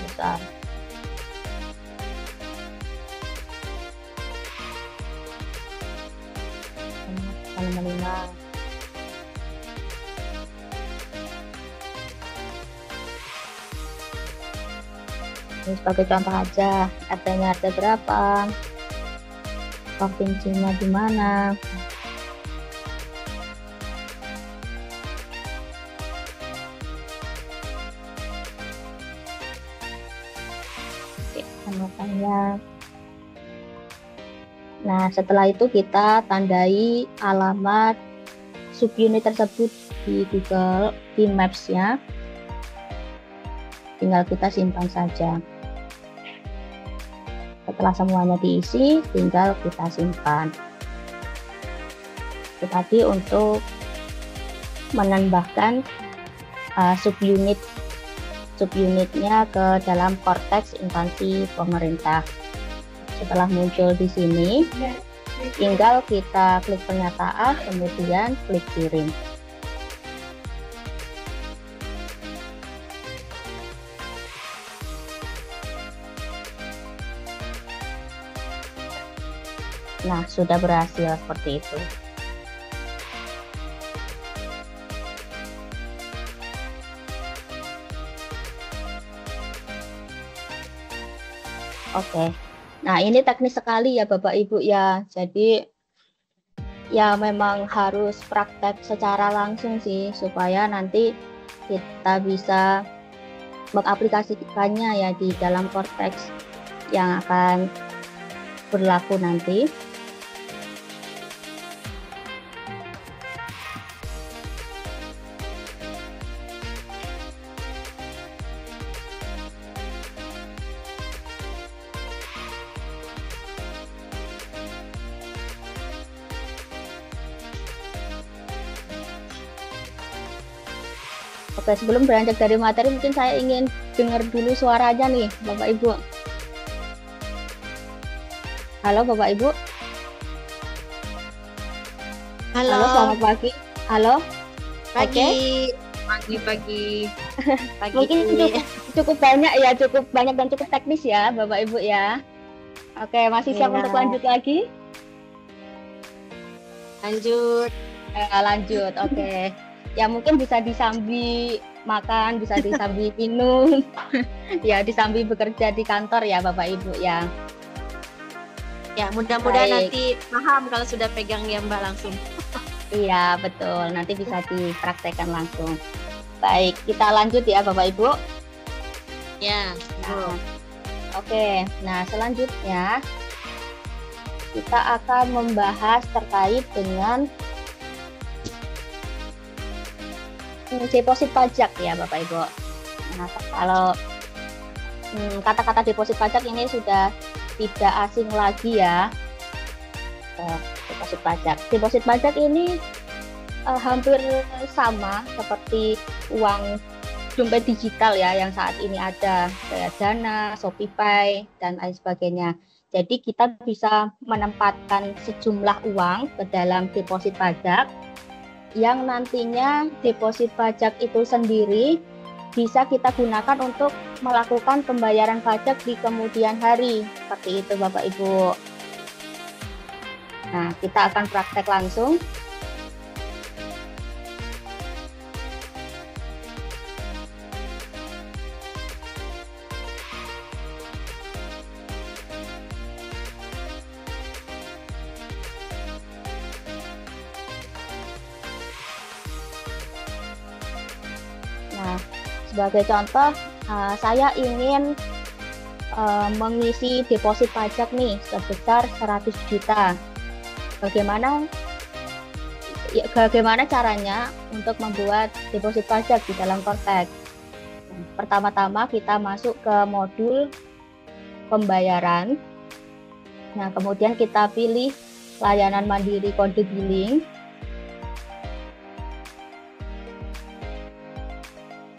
Besar. Nomor 5. Ini sebagai contoh aja, RT-nya RT berapa, provinsinya di mana. Oke, tambahkannya. Nah, setelah itu kita tandai alamat subunit tersebut di Google, di Maps-nya. Tinggal kita simpan saja. Setelah semuanya diisi, tinggal kita simpan. Itu tadi untuk menambahkan subunitnya ke dalam korteks instansi pemerintah. Setelah muncul di sini, tinggal kita klik pernyataan, kemudian klik kirim. Nah, sudah berhasil seperti itu. Oke. Nah, ini teknis sekali ya Bapak Ibu ya. Jadi ya memang harus praktek secara langsung sih, supaya nanti kita bisa mengaplikasikannya ya di dalam konteks yang akan berlaku nanti. Oke, sebelum beranjak dari materi, mungkin saya ingin dengar dulu suaranya nih, Bapak Ibu. Halo, Bapak Ibu. Halo, selamat pagi. Halo? Oke. Pagi, pagi. Mungkin cukup banyak ya, cukup banyak dan cukup teknis ya, Bapak Ibu ya. Oke, masih siap Ya, untuk lanjut lagi? lanjut. Lanjut, oke. Ya mungkin bisa disambi makan, bisa disambi minum, ya disambi bekerja di kantor ya Bapak Ibu ya. Ya, mudah-mudahan Baik. nanti paham kalau sudah pegang ya Mbak langsung. Iya, betul. Nanti bisa dipraktekkan langsung. Baik, kita lanjut ya Bapak Ibu. Ya, Nah, oke. Nah, selanjutnya kita akan membahas terkait dengan deposit pajak ya Bapak Ibu. Nah, kalau kata-kata deposit pajak ini sudah tidak asing lagi ya. Deposit pajak. Deposit pajak ini hampir sama seperti uang dompet digital ya yang saat ini ada, kayak Dana, ShopeePay dan lain sebagainya. Jadi kita bisa menempatkan sejumlah uang ke dalam deposit pajak yang nantinya deposit pajak itu sendiri bisa kita gunakan untuk melakukan pembayaran pajak di kemudian hari. Seperti itu Bapak Ibu. Nah, kita akan praktek langsung. Nah, sebagai contoh, saya ingin mengisi deposit pajak nih sebesar 100 juta. Bagaimana caranya untuk membuat deposit pajak di dalam Kortex? Pertama-tama kita masuk ke modul pembayaran. Nah, kemudian kita pilih layanan mandiri kode billing.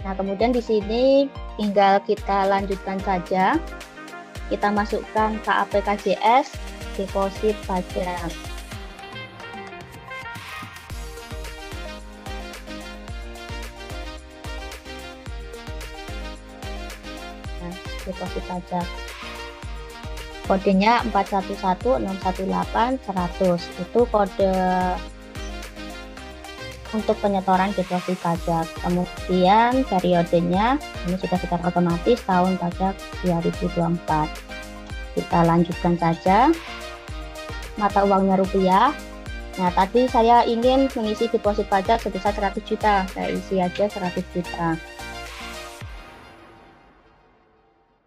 Nah, kemudian di sini tinggal kita lanjutkan saja. Kita masukkan ke APKJS deposit pajak. Nah, deposit pajak. Kodenya 411618-100. Itu kode untuk penyetoran deposit pajak. Kemudian periodenya ini sudah secara otomatis tahun pajak 2024. Kita lanjutkan saja. Mata uangnya rupiah. Nah, tadi saya ingin mengisi deposit pajak sebesar 100 juta. Saya isi aja 100 juta.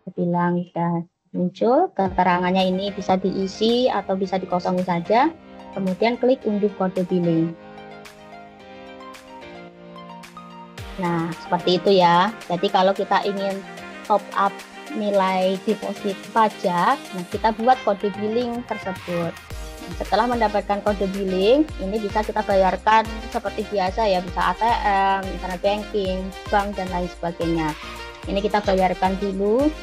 Saya bilang sudah muncul. Keterangannya ini bisa diisi atau bisa dikosongi saja. Kemudian klik unduh kode billing. Nah, seperti itu ya. Jadi kalau kita ingin top up nilai deposit pajak, nah kita buat kode billing tersebut. Nah, setelah mendapatkan kode billing, ini bisa kita bayarkan seperti biasa ya, bisa ATM, internet banking, bank, dan lain sebagainya. Ini kita bayarkan dulu.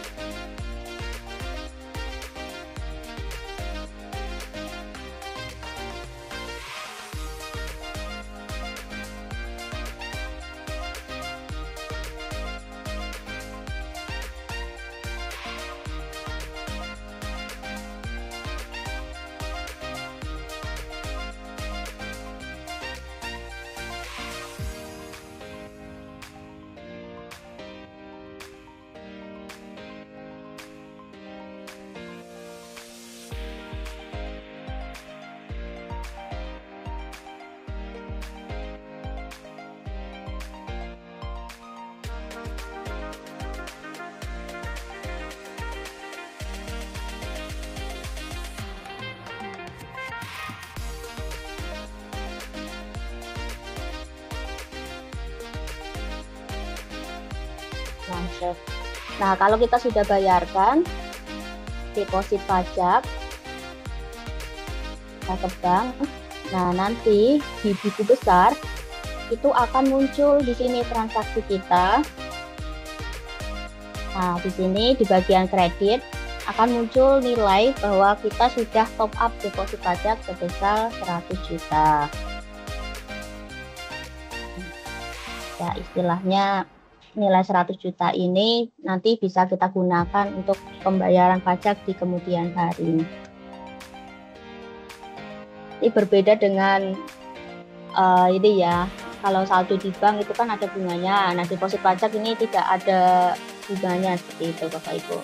Langsung. Nah, kalau kita sudah bayarkan deposit pajak ke bank, nah nanti di buku besar itu akan muncul di sini transaksi kita. Nah, di sini di bagian kredit akan muncul nilai bahwa kita sudah top up deposit pajak sebesar 100 juta. Ya, istilahnya nilai 100 juta ini nanti bisa kita gunakan untuk pembayaran pajak di kemudian hari. Ini berbeda dengan ini ya, kalau saldo di bank itu kan ada bunganya. Nah, deposit pajak ini tidak ada bunganya seperti itu, Bapak Ibu.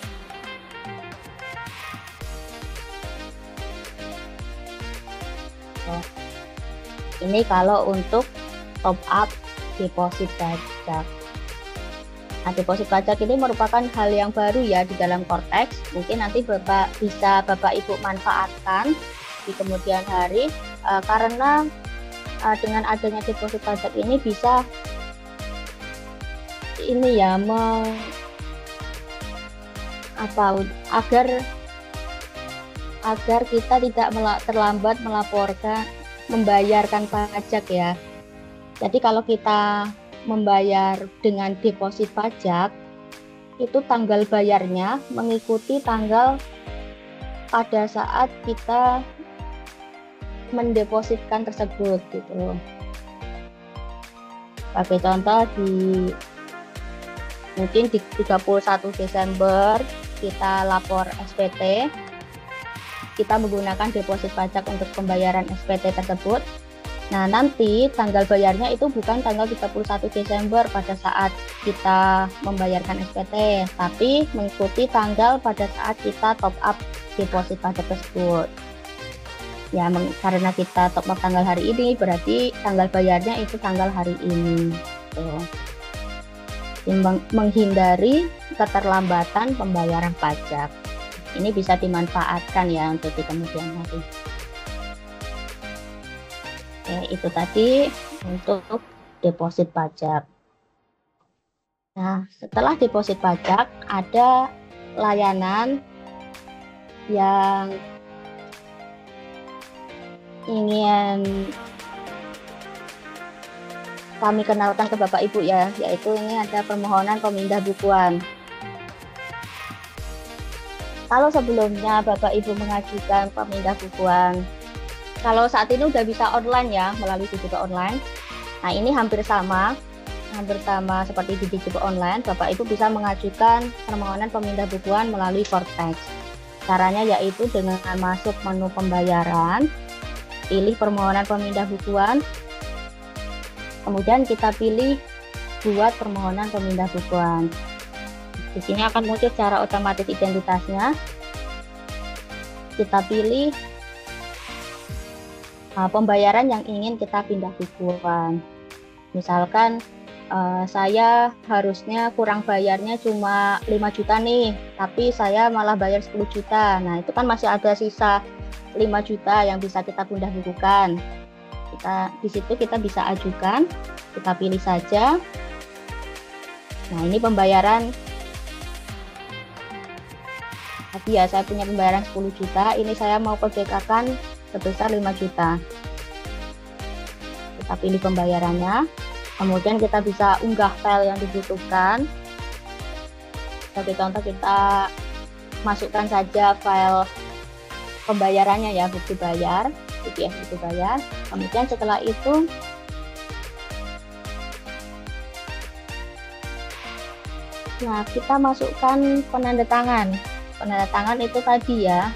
Ini kalau untuk top up deposit pajak. Nah, deposit pajak ini merupakan hal yang baru ya di dalam Cortex. Mungkin nanti Bapak Ibu manfaatkan di kemudian hari karena dengan adanya deposit pajak ini bisa ini ya agar kita tidak terlambat membayarkan pajak ya. Jadi kalau kita membayar dengan deposit pajak, itu tanggal bayarnya mengikuti tanggal pada saat kita mendepositkan tersebut gitu. Sebagai contoh mungkin di 31 Desember kita lapor SPT, kita menggunakan deposit pajak untuk pembayaran SPT tersebut. Nah, nanti tanggal bayarnya itu bukan tanggal 31 Desember pada saat kita membayarkan SPT, tapi mengikuti tanggal pada saat kita top up deposit pajak tersebut. Ya, karena kita top up tanggal hari ini, berarti tanggal bayarnya itu tanggal hari ini. Menghindari keterlambatan pembayaran pajak. Ini bisa dimanfaatkan ya untuk di kemudian hari. Itu tadi untuk deposit pajak. Nah, setelah deposit pajak ada layanan yang ingin kami kenalkan ke Bapak Ibu ya, yaitu ini ada permohonan pemindah bukuan. Kalau sebelumnya Bapak Ibu mengajukan pemindah bukuan, kalau saat ini udah bisa online ya, melalui digital online. Nah, ini hampir sama seperti di digital online. Bapak Ibu bisa mengajukan permohonan pemindah bukuan melalui Cortex. Caranya yaitu dengan masuk menu pembayaran, pilih permohonan pemindah bukuan, kemudian kita pilih buat permohonan pemindah bukuan. Di sini akan muncul secara otomatis identitasnya. Kita pilih pembayaran yang ingin kita pindah bukuan. Misalkan saya harusnya kurang bayarnya cuma 5 juta nih, tapi saya malah bayar 10 juta. Nah, itu kan masih ada sisa 5 juta yang bisa kita pindah bukukan. Di situ kita bisa ajukan, kita pilih saja. Nah, ini pembayaran. Tadi ya, saya punya pembayaran 10 juta, ini saya mau PDK-kan sebesar 5 juta. Kita pilih pembayarannya, kemudian kita bisa unggah file yang dibutuhkan. Sebagai contoh, kita masukkan saja file pembayarannya ya, bukti bayar, PDF bukti bayar. Kemudian setelah itu kita masukkan penanda tangan. Penanda tangan itu tadi ya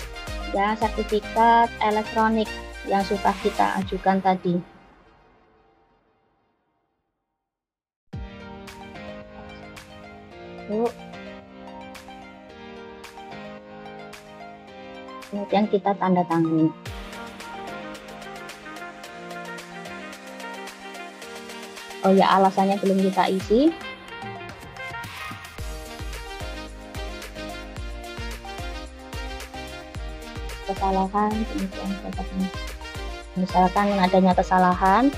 sertifikat elektronik yang sudah kita ajukan tadi. Kemudian kita tanda tangani. Oh ya, alasannya belum kita isi. Kesalahan, misalkan adanya kesalahan,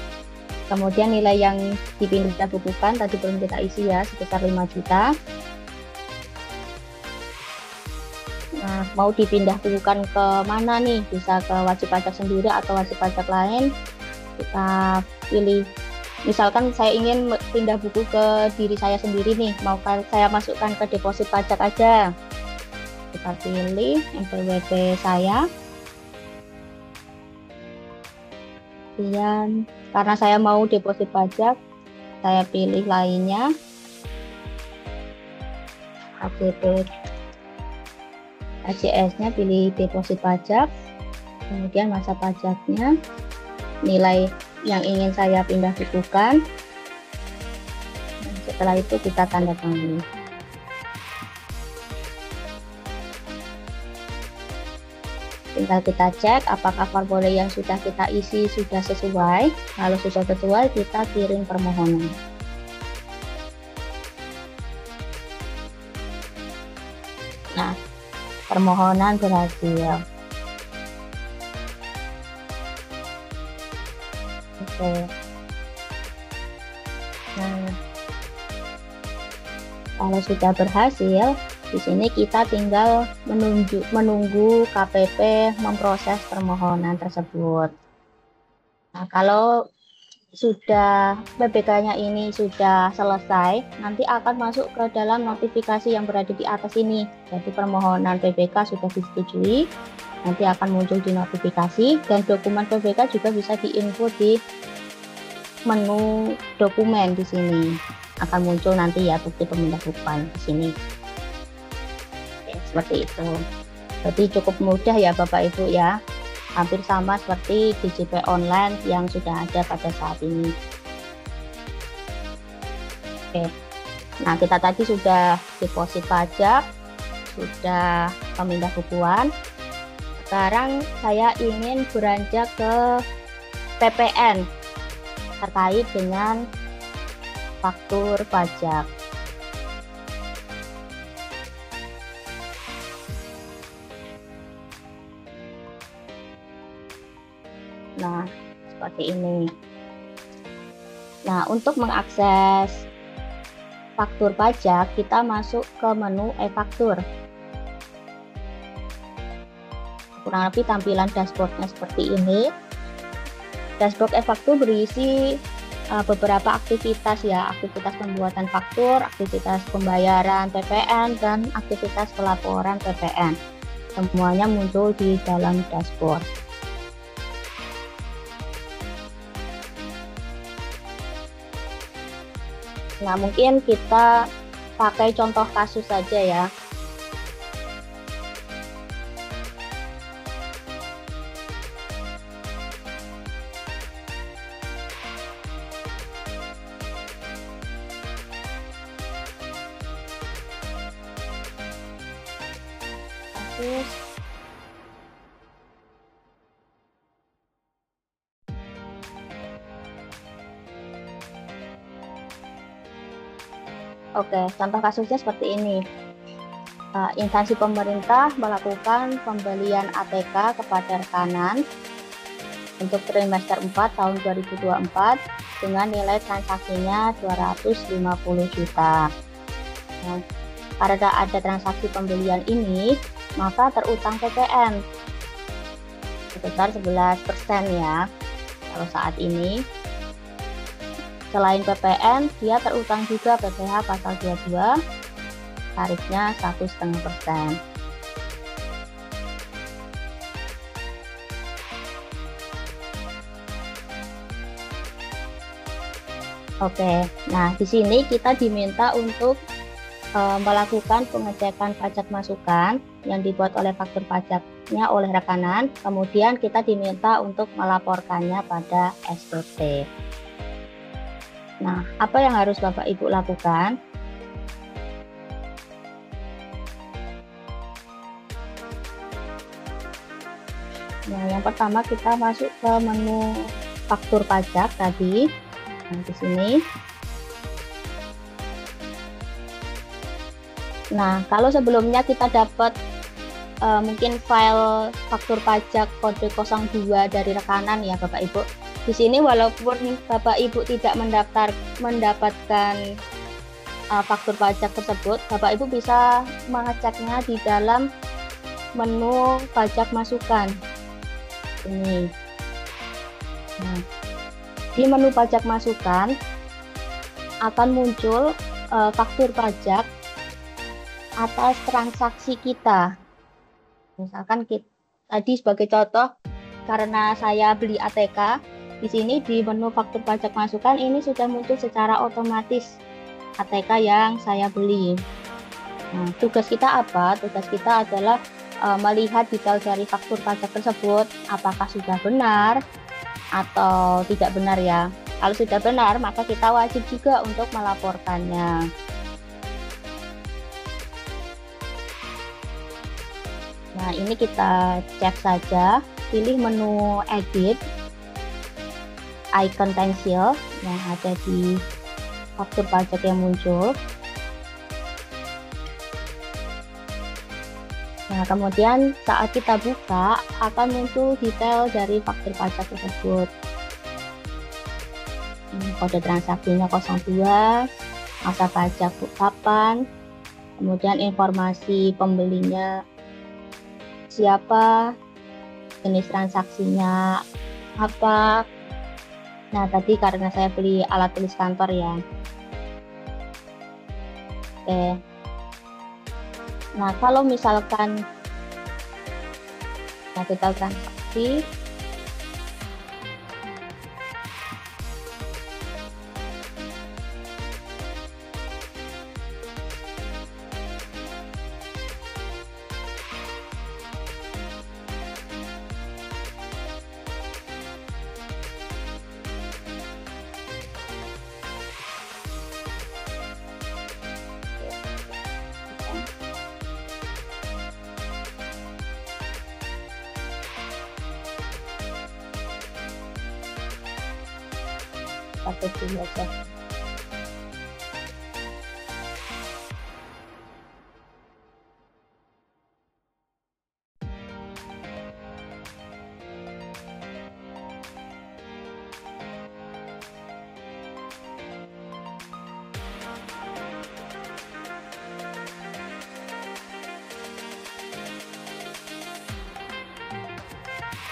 kemudian nilai yang dipindah bukukan tadi belum kita isi ya, sebesar 5 juta. Nah, mau dipindah bukukan ke mana nih? Bisa ke wajib pajak sendiri atau wajib pajak lain. Kita pilih, misalkan saya ingin pindah buku ke diri saya sendiri nih, mau saya masukkan ke deposit pajak aja. Kita pilih NPWP saya. Kemudian karena saya mau deposit pajak, Saya pilih lainnya, AJP AJS-nya pilih deposit pajak, kemudian masa pajaknya, nilai yang ingin saya pindah bukukan. Setelah itu kita tanda tangani. Tinggal kita cek apakah formulir yang sudah kita isi sudah sesuai. Kalau sudah sesuai, kita kirim permohonan. Nah, permohonan berhasil. Oke. Nah, kalau sudah berhasil, di sini kita tinggal menunggu KPP memproses permohonan tersebut. Nah, kalau sudah PPK-nya ini sudah selesai, nanti akan masuk ke dalam notifikasi yang berada di atas ini. Jadi permohonan PPK sudah disetujui, nanti akan muncul di notifikasi, dan dokumen PPK juga bisa diinput di menu dokumen di sini. Akan muncul nanti ya bukti pemindahan di sini. Oke, seperti itu. Jadi cukup mudah ya Bapak Ibu ya. Hampir sama seperti DJP online yang sudah ada pada saat ini. Oke. Nah, kita tadi sudah deposit pajak, sudah pemindah bukuan. Sekarang saya ingin beranjak ke PPN terkait dengan faktur pajak. Nah, seperti ini. Nah, untuk mengakses faktur pajak, kita masuk ke menu e-faktur. Kurang lebih tampilan dashboardnya seperti ini. Dashboard e-faktur berisi beberapa aktivitas ya, aktivitas pembuatan faktur, aktivitas pembayaran PPN, dan aktivitas pelaporan PPN. Semuanya muncul di dalam dashboard. Nah, mungkin kita pakai contoh kasus saja ya. Kasus Oke, contoh kasusnya seperti ini. Instansi pemerintah melakukan pembelian ATK kepada rekanan untuk trimester 4 tahun 2024 dengan nilai transaksinya 250 juta. Nah, karena ada transaksi pembelian ini, maka terutang PPN sebesar 11% ya. Kalau saat ini, selain PPN, dia terutang juga PPh pasal 22, tarifnya 1,5%. Oke, nah di sini kita diminta untuk melakukan pengecekan pajak masukan yang dibuat oleh faktur pajaknya oleh rekanan, kemudian kita diminta untuk melaporkannya pada SPT. Nah, apa yang harus Bapak Ibu lakukan? Nah, yang pertama kita masuk ke menu faktur pajak tadi. Nah, di sini. Nah, kalau sebelumnya kita dapat mungkin file faktur pajak kode 02 dari rekanan ya Bapak Ibu. Di sini walaupun Bapak Ibu tidak mendapatkan faktur pajak tersebut, Bapak Ibu bisa mengeceknya di dalam menu pajak masukan. Ini. Nah, di menu pajak masukan akan muncul faktur pajak atas transaksi kita. Misalkan tadi sebagai contoh, karena saya beli ATK, Di sini di menu faktur pajak masukan ini sudah muncul secara otomatis ATK yang saya beli. Nah, tugas kita apa? Tugas kita adalah melihat detail dari faktur pajak tersebut apakah sudah benar atau tidak benar ya. Kalau sudah benar, maka kita wajib juga untuk melaporkannya. Nah, ini kita cek saja, pilih menu edit, icon pensil yang ada di faktur pajak yang muncul. Nah, kemudian saat kita buka akan muncul detail dari faktur pajak tersebut. Kode transaksinya 02, masa pajak kapan, kemudian informasi pembelinya siapa, jenis transaksinya apa. Nah, tadi karena saya beli alat tulis kantor ya. Oke. Nah, kalau misalkan total transaksi, pakai dulu aja.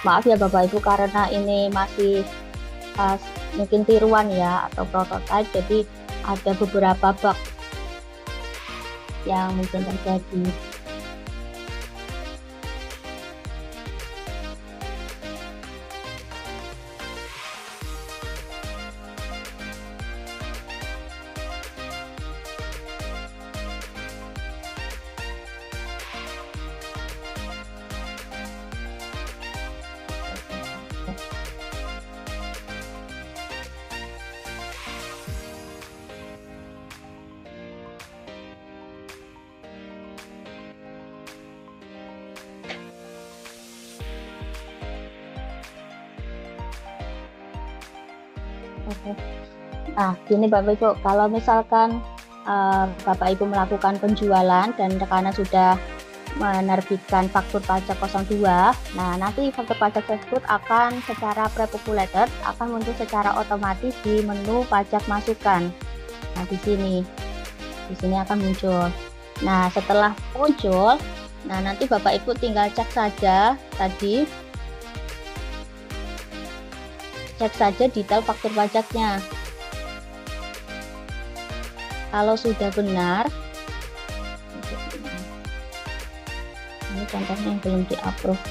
Maaf ya Bapak Ibu, karena ini masih mungkin tiruan ya atau prototipe, jadi ada beberapa bug yang mungkin terjadi. Oke. Nah, gini Bapak Ibu, kalau misalkan Bapak Ibu melakukan penjualan dan karena sudah menerbitkan faktur pajak 02, nah nanti faktur pajak tersebut akan secara pre-populated akan muncul secara otomatis di menu pajak masukan. Nah, di sini akan muncul. Nah, setelah muncul, nah nanti Bapak Ibu tinggal cek saja tadi. Cek saja detail faktur pajaknya. Kalau sudah benar, ini contohnya yang belum di-approve.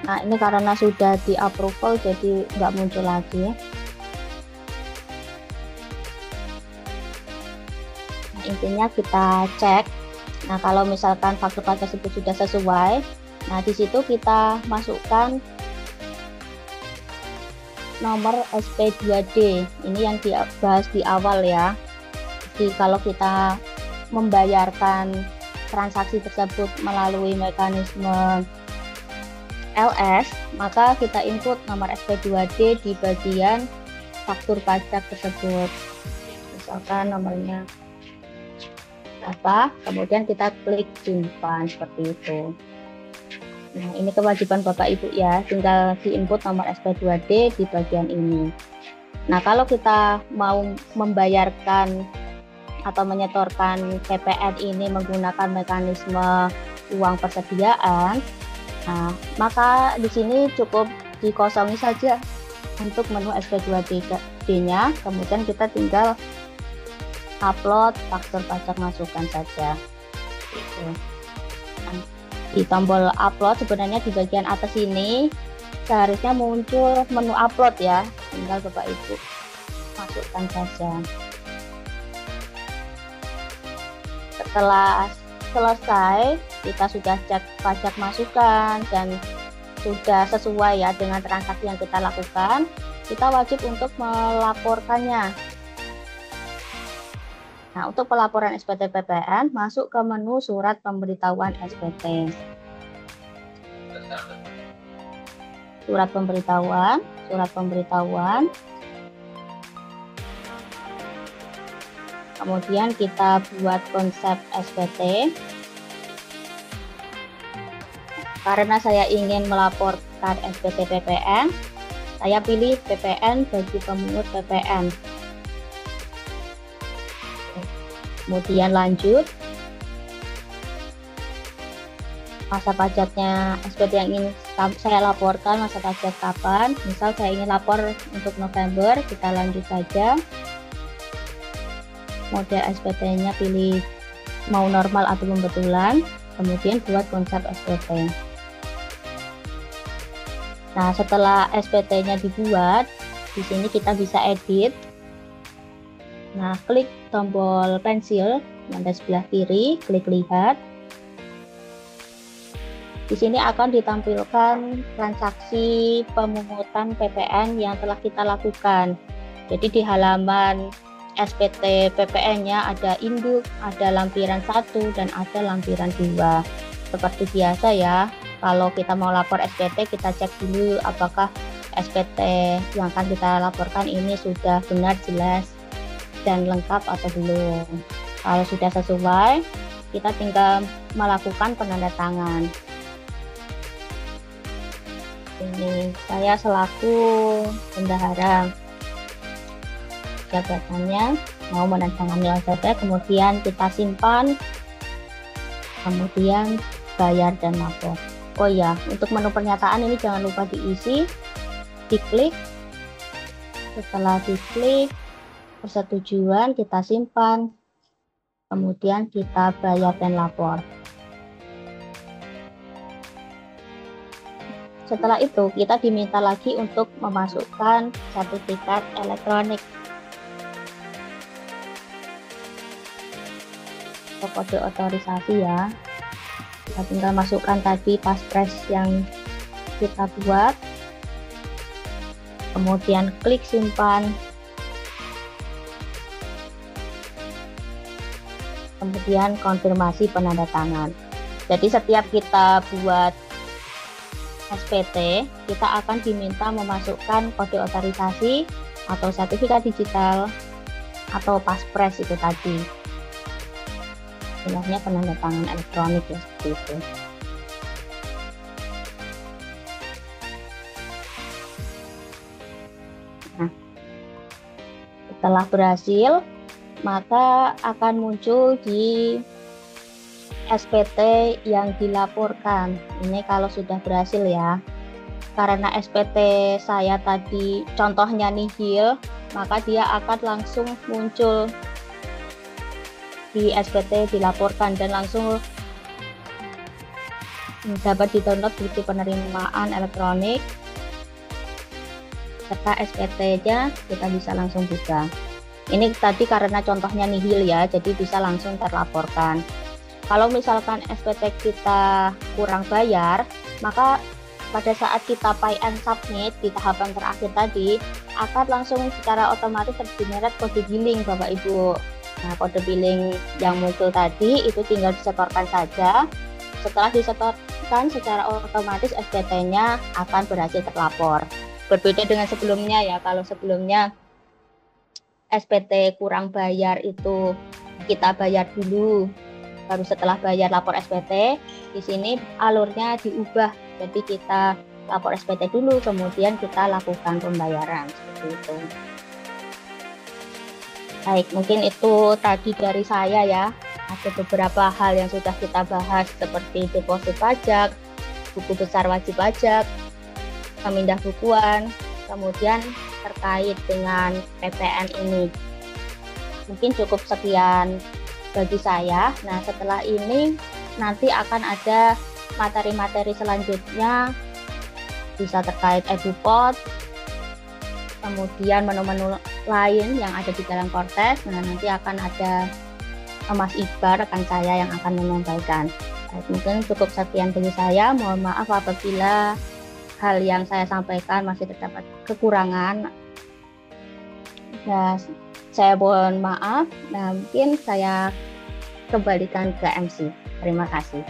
Nah, ini karena sudah di approval jadi nggak muncul lagi. Nah, intinya kita cek. Nah, kalau misalkan faktur pajak tersebut sudah sesuai, nah di situ kita masukkan nomor SP2D. Ini yang dibahas di awal ya. Jadi kalau kita membayarkan transaksi tersebut melalui mekanisme LS, maka kita input nomor SP2D di bagian faktur pajak tersebut. Misalkan nomornya apa, kemudian kita klik simpan seperti itu. Nah, ini kewajiban Bapak Ibu ya, tinggal di input nomor SP2D di bagian ini. Nah, kalau kita mau membayarkan atau menyetorkan PPN ini menggunakan mekanisme uang persediaan, nah, maka di sini cukup dikosongi saja untuk menu SP2D-nya, kemudian kita tinggal upload faktur pajak masukan saja. Gitu. Nah, di tombol upload sebenarnya di bagian atas ini seharusnya muncul menu upload ya, tinggal Bapak Ibu masukkan saja. Setelah selesai, kita sudah cek pajak masukan dan sudah sesuai ya dengan transaksi yang kita lakukan, kita wajib untuk melaporkannya. Nah, untuk pelaporan SPT PPN, masuk ke menu surat pemberitahuan SPT. Surat pemberitahuan. Kemudian kita buat konsep SPT. Karena saya ingin melaporkan SPT PPN, saya pilih PPN bagi pemungut PPN. Kemudian lanjut. Masa pajaknya SPT yang ingin saya laporkan, masa pajak kapan. Misal saya ingin lapor untuk November, kita lanjut saja. Model SPT-nya pilih mau normal atau pembetulan, kemudian buat konsep SPT. Nah, setelah SPT-nya dibuat, di sini kita bisa edit. Nah, klik tombol pensil yang ada sebelah kiri, klik lihat. Di sini akan ditampilkan transaksi pemungutan PPN yang telah kita lakukan. Jadi di halaman SPT PPN-nya ada induk, ada lampiran 1 dan ada lampiran 2. Seperti biasa ya, kalau kita mau lapor SPT, kita cek dulu apakah SPT yang akan kita laporkan ini sudah benar, jelas, dan lengkap atau belum. Kalau sudah sesuai, kita tinggal melakukan penandatangan. Ini saya selaku bendahara, jabatannya mau menandatangani SPT, kemudian kita simpan, kemudian bayar dan lapor. Oh ya, untuk menu pernyataan ini jangan lupa diisi, diklik. Setelah diklik, persetujuan kita simpan, kemudian kita bayar dan lapor. Setelah itu kita diminta lagi untuk memasukkan sertifikat elektronik atau kode otorisasi ya. Kita tinggal masukkan tadi paspres yang kita buat, kemudian klik simpan, kemudian konfirmasi penandatangan. Jadi setiap kita buat SPT, kita akan diminta memasukkan kode otorisasi atau sertifikat digital atau paspres itu tadi. Istilahnya penandatangan elektronik ya, seperti itu. Nah, setelah berhasil, maka akan muncul di SPT yang dilaporkan. Ini kalau sudah berhasil ya. Karena SPT saya tadi contohnya nihil, maka dia akan langsung muncul di SPT dilaporkan dan langsung dapat di-download bukti penerimaan elektronik serta SPT-nya kita bisa langsung buka. Ini tadi karena contohnya nihil ya, jadi bisa langsung terlaporkan. Kalau misalkan SPT kita kurang bayar, maka pada saat kita pay and submit di tahapan terakhir tadi, akan langsung secara otomatis tergenerate kode billing Bapak Ibu. Nah, kode billing yang muncul tadi itu tinggal disetorkan saja. Setelah disetorkan, secara otomatis SPT-nya akan berhasil terlapor. Berbeda dengan sebelumnya ya, kalau sebelumnya SPT kurang bayar itu kita bayar dulu, baru setelah bayar lapor SPT. Di sini alurnya diubah, jadi kita lapor SPT dulu, kemudian kita lakukan pembayaran seperti itu. Baik, mungkin itu tadi dari saya ya. Ada beberapa hal yang sudah kita bahas seperti deposit pajak, buku besar wajib pajak, pemindah bukuan, kemudian terkait dengan PPN ini. Mungkin cukup sekian bagi saya. Nah, setelah ini nanti akan ada materi-materi selanjutnya, bisa terkait EduPod, kemudian menu-menu lain yang ada di dalam Cortes. Nah, nanti akan ada Mas Iqbal, rekan saya, yang akan menyampaikan. Mungkin cukup sekian dari saya. Mohon maaf apabila hal yang saya sampaikan masih terdapat kekurangan. Nah, saya mohon maaf. Nah, mungkin saya kembalikan ke MC. Terima kasih.